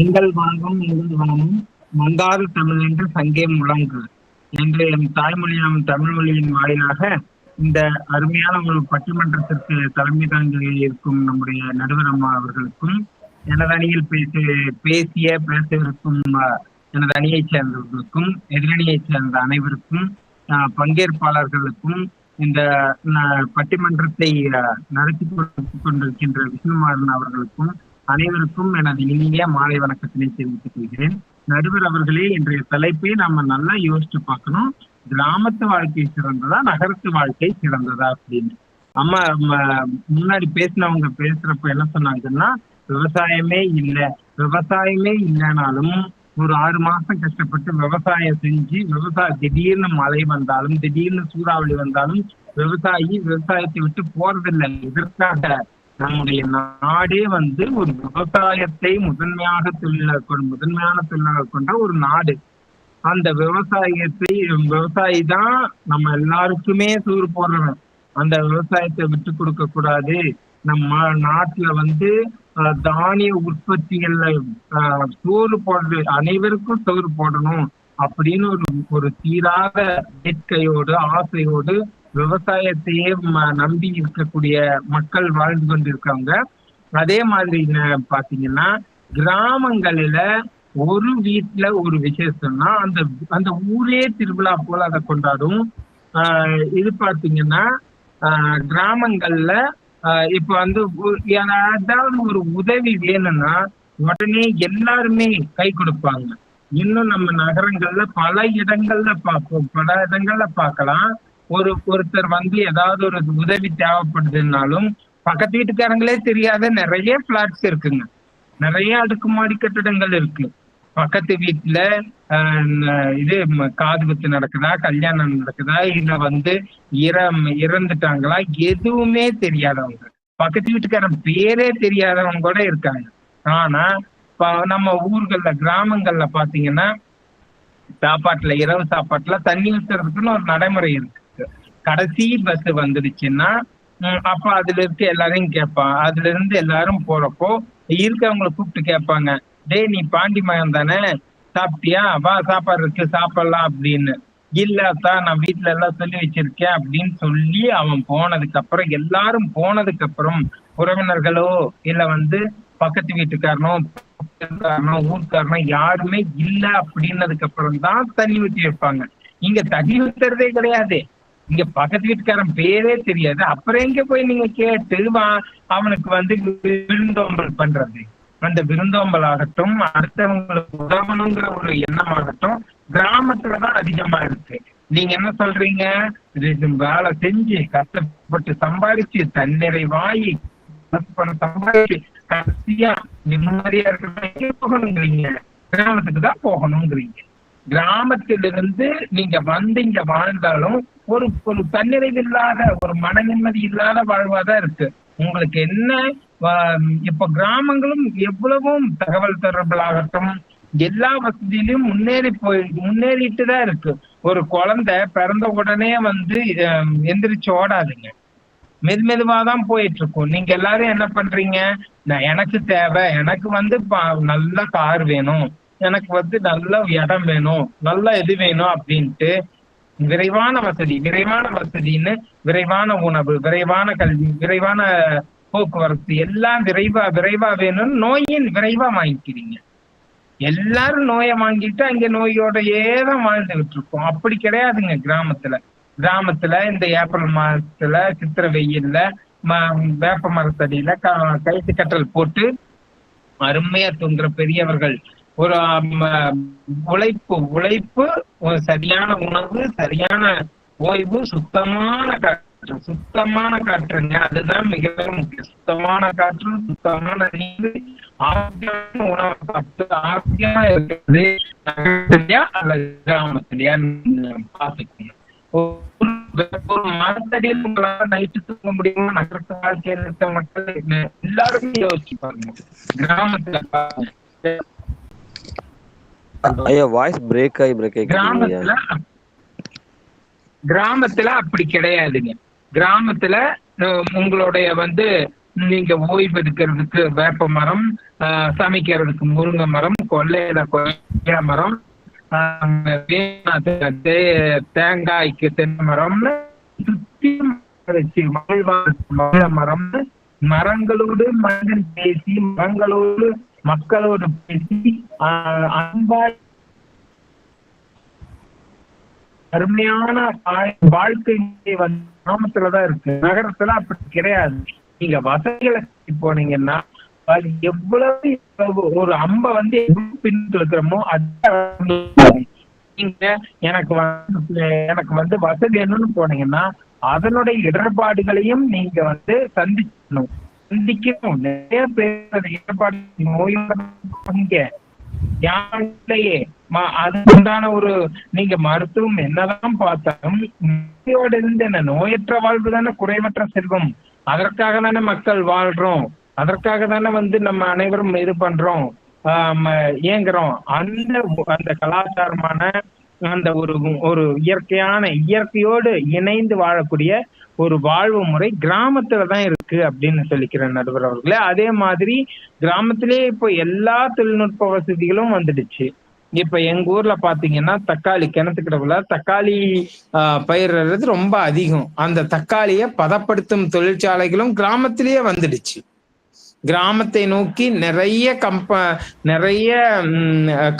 எங்கள் வாழ்வும் எங்கள் வளமும் மங்காறு தமிழ் என்று சங்கே முழங்கு என்று என் தாய்மொழியாம் தமிழ் மொழியின் வாயிலாக இந்த அருமையான ஒரு பட்டிமன்றத்திற்கு தலைமை தாங்கி இருக்கும் நம்முடைய நடுவர் அம்மா அவர்களுக்கும், எனது அணியில் பேச இருக்கும் எனது அணியைச் சேர்ந்தவர்களுக்கும், எதிரணியைச் சேர்ந்த அனைவருக்கும், பங்கேற்பாளர்களுக்கும், இந்த பட்டிமன்றத்தை நடத்தி கொண்டிருக்கின்ற விஷ்ணுமாறன் அவர்களுக்கும் அனைவருக்கும் எனது இனிய மாலை வணக்கத்தினை தெரிவித்துக் கொள்கிறேன். நடுவர் அவர்களே, இன்றைய தலைப்பை நாம நல்லா யோசிச்சு பார்க்கணும். கிராமத்து வாழ்க்கை சிறந்ததா நகரத்து வாழ்க்கை சிறந்ததா அப்படின்னு. அம்மா முன்னாடி பேசினவங்க பேசுறப்ப என்ன சொன்னாங்கன்னா, விவசாயமே இல்லைனாலும் ஒரு 6 மாசம் கஷ்டப்பட்டு விவசாயம் செஞ்சு திடீர்னு மழை வந்தாலும் திடீர்னு சூறாவளி வந்தாலும் விவசாயத்தை விட்டு போறதில்லை. இதற்காக நம்முடைய நாடே ஒரு விவசாயத்தை முதன்மையான தொழிலாக கொண்ட ஒரு நாடு. அந்த விவசாயி தான் நம்ம எல்லாருக்குமே சோறு போடுறவன். அந்த விவசாயத்தை விட்டு கொடுக்க கூடாது. நம்ம நாட்டுல தானிய உற்பத்திகள்ல சோறு போடுறது, அனைவருக்கும் சோறு போடணும் அப்படின்னு ஒரு தீராத வேட்கையோடு ஆசையோடு விவசாயத்தையே நம்பி இருக்கக்கூடிய மக்கள் வாழ்ந்து கொண்டிருக்காங்க. அதே மாதிரி பாத்தீங்கன்னா கிராமங்களில ஒரு வீட்டுல ஒரு விசேஷம்னா அந்த ஊரே திருவிழா போல அதை கொண்டாடும். இது பாத்தீங்கன்னா கிராமங்கள்ல இப்ப ஏதாவது ஒரு உதவி வேணும்னா உடனே எல்லாருமே கை கொடுப்பாங்க. இன்னும் நம்ம நகரங்கள்ல பல இடங்கள்ல பார்க்கலாம். ஒருத்தர் ஏதாவது ஒரு உதவி தேவைப்படுதுன்னாலும் பக்கத்து வீட்டுக்காரங்களே தெரியாத நிறைய பிளாட்ஸ் இருக்குங்க, நிறைய அடுக்குமாடி கட்டிடங்கள் இருக்கு. பக்கத்து வீட்டுல இது காது குத்து நடக்குதா, கல்யாணம் நடக்குதா, இல்ல இறந்துட்டாங்களா, எதுவுமே தெரியாதவங்க, பக்கத்து வீட்டுக்காரன் பேரே தெரியாதவங்க கூட இருக்காங்க. ஆனா நம்ம ஊர்கள்ல கிராமங்கள்ல பாத்தீங்கன்னா இரவு சாப்பாட்டுல தண்ணி ஊத்துறதுக்குன்னு ஒரு நடைமுறை இருக்கு. கடைசி பஸ் வந்துடுச்சுன்னா அப்ப அதுல இருக்க எல்லாரையும் கேட்பான். அதுல இருந்து எல்லாரும் போறப்போ இருக்கவங்களை கூப்பிட்டு கேட்பாங்க, டேய் நீ பாண்டி மகன் தானே, சாப்பிட்டியா, வா சாப்பாடு இருக்கு சாப்பிடலாம் அப்படின்னு. இல்லத்தா நான் வீட்டுல எல்லாம் சொல்லி வச்சிருக்கேன் அப்படின்னு சொல்லி அவன் போனதுக்கு அப்புறம், எல்லாரும் போனதுக்கு அப்புறம் உறவினர்களோ இல்ல பக்கத்து வீட்டுக்காரனோ ஊருக்காரனோ யாருமே இல்ல அப்படின்னதுக்கு அப்புறம் தான் தண்ணி ஊற்றி வைப்பாங்க. இங்க தண்ணி ஊத்துறதே கிடையாது. இங்க பக்கத்து வீட்டுக்காரன் பேரே தெரியாது. அப்புறம் எங்க போய் நீங்க கேட்டு அவனுக்கு விருந்தோம்பல் பண்றது. அந்த விருந்தோம்பல் ஆகட்டும், அடுத்தவங்களுக்கு உதவணுங்கிற ஒரு எண்ணம் ஆகட்டும் கிராமத்துலதான் அதிகமா இருக்கு. நீங்க என்ன சொல்றீங்க, வேலை செஞ்சு கஷ்டப்பட்டு சம்பாதிச்சு தன்னிறை வாயி சம்பாதிச்சு கடைசியா நிம்மதியா இருக்கிற போகணுங்கிறீங்க, கிராமத்துக்கு தான் போகணுங்கிறீங்க. கிராமத்திலிருந்து நீங்க இங்க வாழ்ந்தாலும் ஒரு தன்னிறைவில்லாத ஒரு மன நிம்மதி இல்லாத வாழ்வாதான் இருக்கு. உங்களுக்கு என்ன இப்ப கிராமங்களும் எவ்வளவும் தகவல் தொடர்புகளாகட்டும் எல்லா வசதியிலும் முன்னேறிட்டுதான் இருக்கு. ஒரு குழந்தை பிறந்த உடனே எந்திரிச்சு ஓடாதுங்க, மெதுவாதான் போயிட்டு இருக்கும். நீங்க எல்லாரும் என்ன பண்றீங்க, எனக்கு தேவை, எனக்கு நல்ல கார் வேணும், எனக்கு நல்ல இடம் வேணும், நல்ல இது வேணும் அப்படின்ட்டு விரைவான வசதின்னு விரைவான உணவு, விரைவான கல்வி, விரைவான போக்குவரத்து எல்லாம் விரைவா வேணும்னு நோயின் விரைவா வாங்கிக்கிறீங்க. எல்லாரும் நோயை வாங்கிட்டு அங்க நோயோடையே தான் வாழ்ந்துகிட்டு இருக்கோம். அப்படி கிடையாதுங்க கிராமத்துல இந்த ஏப்ரல் மாசத்துல சித்திரை வெயில்ல வேப்ப மரத்தடியில கயிற்று கட்டல் போட்டு அருமையா தூங்குற பெரியவர்கள், ஒரு உழைப்பு, ஒரு சரியான உணவு, சரியான ஓய்வு, சுத்தமான காற்றுங்க. அதுதான் மிகவும் முக்கியம். சுத்தமான காற்று, சுத்தமான நீர், ஆரோக்கியமான உணவை சாப்பிட்டு ஆரோக்கியமா இருக்கிறது நகரத்திலயா அல்லது கிராமத்திலயா பாத்துக்கணும். ஒரு மரத்தடியில் உங்களால நைட்டு தூங்க முடியுமா? நகரத்து வாழ்க்கையில் இருக்க மக்கள் எல்லாருமே யோசிச்சு பாருங்க. கிராமத்துல கிராமத்துல அப்படி கிடையாதுங்க. கிராமத்துல உங்களுடைய நீங்க ஓய்வு எடுக்கிறதுக்கு வேப்ப மரம், சமைக்கிறதுக்கு முருங்கை மரம், கொல்லையில கொய்யா மரம், தேங்காய்க்கு தென்னை மரம்னு சுத்தி மரம், மரங்களோடு மனிதன் பேசி மக்களோடு பேசி அன்பா அருமையான வாழ்க்கை கிராமத்துலதான் இருக்கு. நகரத்துல அப்படி கிடையாது. நீங்க வசதிகளை போனீங்கன்னா அது எவ்வளவு ஒரு அம்ப எவ்வளவு பின்னுக்கிறோமோ அது நீங்க எனக்கு வந்து வசதி என்னன்னு போனீங்கன்னா அதனுடைய இடர்பாடுகளையும் நீங்க வந்து சந்திக்கணும். நிறைய பேர் இடர்பாடு நோயோட யாரையே அதுக்கு உண்டான ஒரு நீங்க மருத்துவம் என்னதான் பார்த்தாலும் நோயோடு இருந்து என்ன நோயற்ற வாழ்வு தானே குறைவற்ற செல்வம். அதற்காக தானே மக்கள் வாழ்றோம், அதற்காக தானே வந்து நம்ம அனைவரும் இது பண்றோம், இயங்குறோம். அந்த கலாச்சாரமான அந்த ஒரு இயற்கையோடு இணைந்து வாழக்கூடிய ஒரு வாழ்வு முறை கிராமத்துலதான் இருக்கு அப்படின்னு சொல்லிக்கிறேன் நடுவர் அவர்களே. அதே மாதிரி கிராமத்திலேயே இப்போ எல்லா தொழில்நுட்ப வசதிகளும் வந்துடுச்சு. இப்ப எங்க ஊர்ல பாத்தீங்கன்னா தக்காளி கிணத்துக்கிடவுல தக்காளி பயிரிடுறது ரொம்ப அதிகம். அந்த தக்காளியை பதப்படுத்தும் தொழிற்சாலைகளும் கிராமத்திலேயே வந்துடுச்சு. கிராமத்தை நோக்கி நிறைய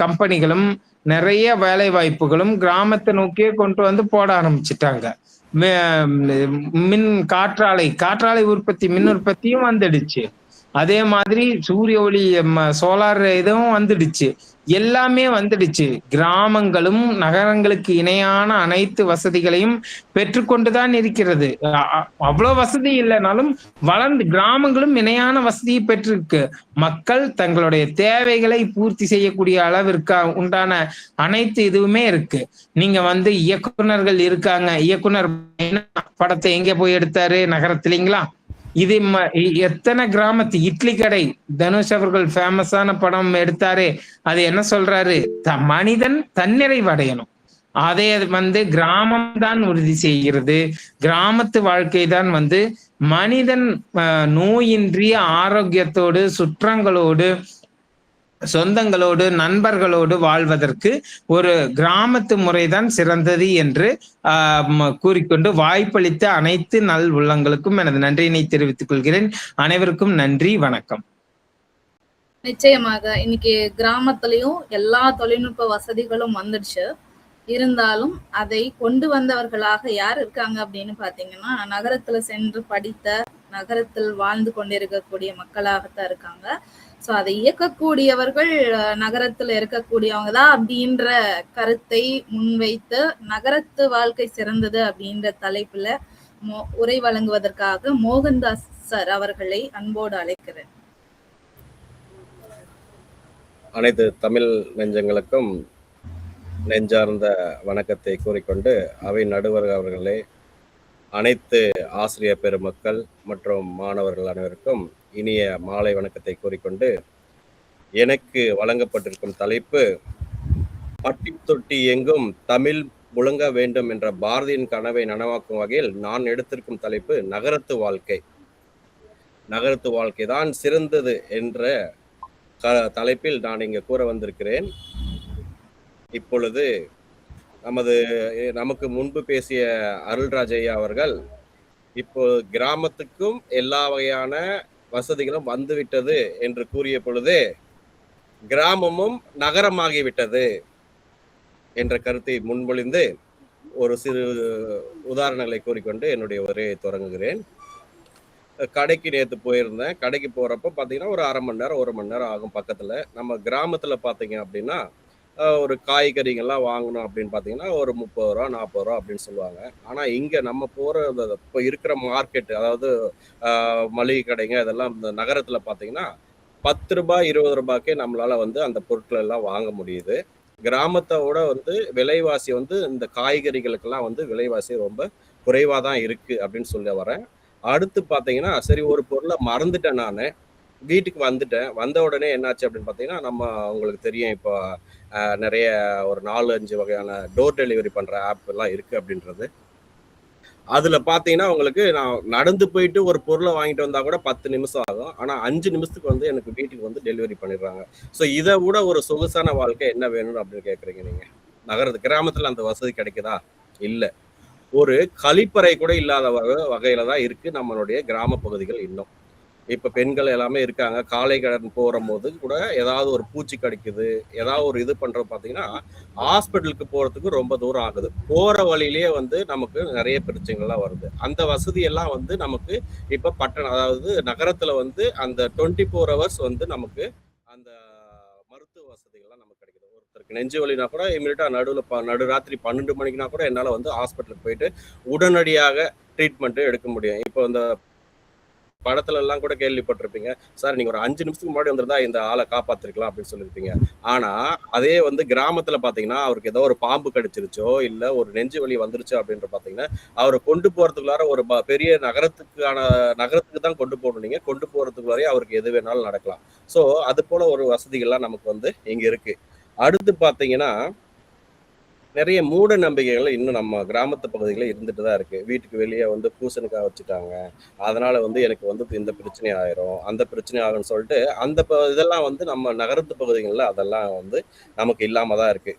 கம்பெனிகளும் நிறைய வேலை வாய்ப்புகளும் கிராமத்தை நோக்கியே கொண்டு வந்து போட ஆரம்பிச்சுட்டாங்க. காற்றாலை உற்பத்தி மின் உற்பத்தியும் வந்துடுச்சு. அதே மாதிரி சூரிய ஒளி சோலார் இதுவும் வந்துடுச்சு. எல்லாமே வந்துடுச்சு. கிராமங்களும் நகரங்களுக்கு இணையான அனைத்து வசதிகளையும் பெற்றுக்கொண்டுதான் இருக்கிறது. அவ்வளவு வசதி இல்லைனாலும் வளர்ந்து கிராமங்களும் இணையான வசதியை பெற்றிருக்கு. மக்கள் தங்களுடைய தேவைகளை பூர்த்தி செய்யக்கூடிய அளவிற்கு உண்டான அனைத்து இதுவுமே இருக்கு. நீங்க வந்து இயக்குனர்கள் இருக்காங்க. இயக்குனர் படத்தை எங்க போய் எடுத்தாரு? நகரத்திலீங்களா? இது எத்தனை கிராமத்து இட்லி கடை தனுஷ் அவர்கள் ஃபேமஸான படம் எடுத்தாரு. அது என்ன சொல்றாரு? மனிதன் தன்னிறைவு அடையணும். அதை வந்து கிராமம் தான் உறுதி செய்கிறது. கிராமத்து வாழ்க்கை தான் வந்து மனிதன் நோயின்றி ஆரோக்கியத்தோடு சுற்றங்களோடு சொந்தங்களோடு நண்பர்களோடு வாழ்வதற்கு ஒரு கிராமத்து முறைதான் சிறந்தது என்று கூறிக்கொண்டு வாய்ப்பளித்த அனைத்து நல் உள்ளங்களுக்கும் எனது நன்றியினை தெரிவித்துக் கொள்கிறேன். அனைவருக்கும் நன்றி, வணக்கம். நிச்சயமாக இன்னைக்கு கிராமத்திலையும் எல்லா தொழில்நுட்ப வசதிகளும் வந்துடுச்சு. இருந்தாலும் அதை கொண்டு வந்தவர்களாக யார் இருக்காங்க அப்படின்னு பாத்தீங்கன்னா நகரத்துல சென்று படித்த நகரத்தில் வாழ்ந்து கொண்டிருக்கக்கூடிய மக்களாகத்தான் இருக்காங்க. சோ அதை இயக்கக்கூடியவர்கள் நகரத்துல இருக்கக்கூடியவங்க தான் அப்படின்ற கருத்தை முன்வைத்து நகரத்து வாழ்க்கை சிறந்தது அப்படின்ற தலைப்புல உரை வழங்குவதற்காக மோகன்தாஸ் சார் அவர்களை அன்போடு அழைக்கிறேன். அனைத்து தமிழ் நெஞ்சங்களுக்கும் நெஞ்சார்ந்த வணக்கத்தை கூறிக்கொண்டு அவை நடுவர் அவர்களே, அனைத்து ஆசிரியர் பெருமக்கள் மற்றும் மாணவர்கள் அனைவருக்கும் இனிய மாலை வணக்கத்தை கூறிக்கொண்டு, எனக்கு வழங்கப்பட்டிருக்கும் தலைப்பு பட்டி தொட்டி எங்கும் தமிழ் முழங்க வேண்டும் என்ற பாரதியின் கனவை நனவாக்கும் வகையில் நான் எடுத்திருக்கும் தலைப்பு நகரத்து வாழ்க்கை. நகரத்து வாழ்க்கை தான் சிறந்தது என்ற தலைப்பில் நான் இங்கு கூற வந்திருக்கிறேன். இப்பொழுது நமக்கு முன்பு பேசிய அருள்ராஜ் ஐயா அவர்கள் இப்போ கிராமத்துக்கும் எல்லா வகையான வசதிகளும் வந்துவிட்டது என்று கூறிய பொழுது கிராமமும் நகரமாகிவிட்டது என்ற கருத்தை முன்மொழிந்து ஒரு சிறு உதாரணங்களை கூறிக்கொண்டு என்னுடைய உரையை தொடங்குகிறேன். கடைக்கு நேற்று போயிருந்தேன். கடைக்கு போறப்ப பார்த்தீங்கன்னா ஒரு 1/2 மணி நேரம் 1 மணி நேரம் ஆகும். பக்கத்துல நம்ம கிராமத்துல பார்த்தீங்க அப்படின்னா ஒரு காய்கறிகள்லாம் வாங்கணும் அப்படின்னு பார்த்தீங்கன்னா ஒரு 30 ரூபா 40 ரூபா அப்படின்னு சொல்லுவாங்க. ஆனால் இங்கே நம்ம போகிற இப்போ இருக்கிற மார்க்கெட்டு, அதாவது மளிகை கடைங்க இதெல்லாம் இந்த நகரத்தில் பார்த்தீங்கன்னா 10 ரூபாய் 20 ரூபாய்க்கே நம்மளால வந்து அந்த பொருட்கள் எல்லாம் வாங்க முடியுது. கிராமத்தோட வந்து விலைவாசி வந்து இந்த காய்கறிகளுக்கெல்லாம் வந்து விலைவாசி ரொம்ப குறைவாக தான் இருக்கு அப்படின்னு சொல்ல வரேன். அடுத்து பார்த்தீங்கன்னா சரி ஒரு பொருளை மறந்துட்டேன், நான் வீட்டுக்கு வந்துட்டேன். வந்த உடனே என்னாச்சு அப்படின்னு பார்த்தீங்கன்னா நம்ம உங்களுக்கு தெரியும் இப்போ நிறைய ஒரு 4-5 வகையான டோர் டெலிவரி பண்ணுற ஆப் எல்லாம் இருக்குது அப்படின்றது. அதில் பார்த்தீங்கன்னா உங்களுக்கு நான் நடந்து போயிட்டு ஒரு பொருளை வாங்கிட்டு வந்தால் கூட 10 நிமிஷம் ஆகும். ஆனால் 5 நிமிஷத்துக்கு வந்து எனக்கு வீட்டுக்கு வந்து டெலிவரி பண்ணிடுறாங்க. ஸோ இதை விட ஒரு சொகுசான வாழ்க்கை என்ன வேணும்னு அப்படின்னு கேட்குறீங்க நீங்கள். கிராமத்தில் அந்த வசதி கிடைக்குதா? இல்லை. ஒரு கழிப்பறை கூட இல்லாத வகையில தான் இருக்குது நம்மளுடைய கிராம பகுதிகள் இன்னும். இப்போ பெண்கள் எல்லாமே இருக்காங்க. காலை கடன் போகிற போது கூட ஏதாவது ஒரு பூச்சி கடிக்குது, ஏதாவது ஒரு இது பண்ணுறது பார்த்தீங்கன்னா ஹாஸ்பிட்டலுக்கு போகிறதுக்கு ரொம்ப தூரம் ஆகுது. போகிற வழியிலேயே வந்து நமக்கு நிறைய பிரச்சனைகள்லாம் வருது. அந்த வசதியெல்லாம் வந்து நமக்கு இப்போ அதாவது நகரத்தில் வந்து அந்த 24 hours வந்து நமக்கு அந்த மருத்துவ வசதிகள்லாம் நமக்கு கிடைக்குது. ஒருத்தருக்கு இருக்கு. நெஞ்சு வலினா கூட இமீடியட்டா நடுராத்திரி 12 மணிக்குனா கூட என்னால வந்து ஹாஸ்பிட்டலுக்கு போயிட்டு உடனடியாக ட்ரீட்மெண்ட் எடுக்க முடியும். இப்போ இந்த படத்துல எல்லாம் கூட கேள்விப்பட்டிருப்பீங்க, சார் நீங்க ஒரு 5 நிமிஷத்துக்கு முன்னாடி வந்திருந்தா இந்த ஆளை காப்பாத்திருக்கலாம் அப்படின்னு சொல்லியிருப்பீங்க. ஆனா அதே வந்து கிராமத்துல பாத்தீங்கன்னா அவருக்கு ஏதோ ஒரு பாம்பு கடிச்சிருச்சோ இல்ல ஒரு நெஞ்சு வலி வந்துருச்சு அப்படின்ற பாத்தீங்கன்னா அவரை கொண்டு போறதுக்குள்ளார ஒரு பெரிய நகரத்துக்கு தான் கொண்டு போகணும். நீங்க கொண்டு போறதுக்குள்ளாரே அவருக்கு எது வேணாலும் நடக்கலாம். சோ அது போல ஒரு வசதிகள்லாம் நமக்கு வந்து இங்க இருக்கு. அடுத்து பாத்தீங்கன்னா நிறைய மூட நம்பிக்கைகள் இன்னும் நம்ம கிராமத்து பகுதிகளில் இருந்துட்டு தான் இருக்கு. வீட்டுக்கு வெளியே வந்து பூசணிக்காய் வச்சுட்டாங்க, அதனால வந்து எனக்கு வந்து இந்த பிரச்சனை ஆயிரும் அந்த பிரச்சனை ஆகும்னு சொல்லிட்டு அந்த இதெல்லாம் வந்து நம்ம நகரத்து பகுதிகளில் அதெல்லாம் வந்து நமக்கு இல்லாம தான் இருக்கு.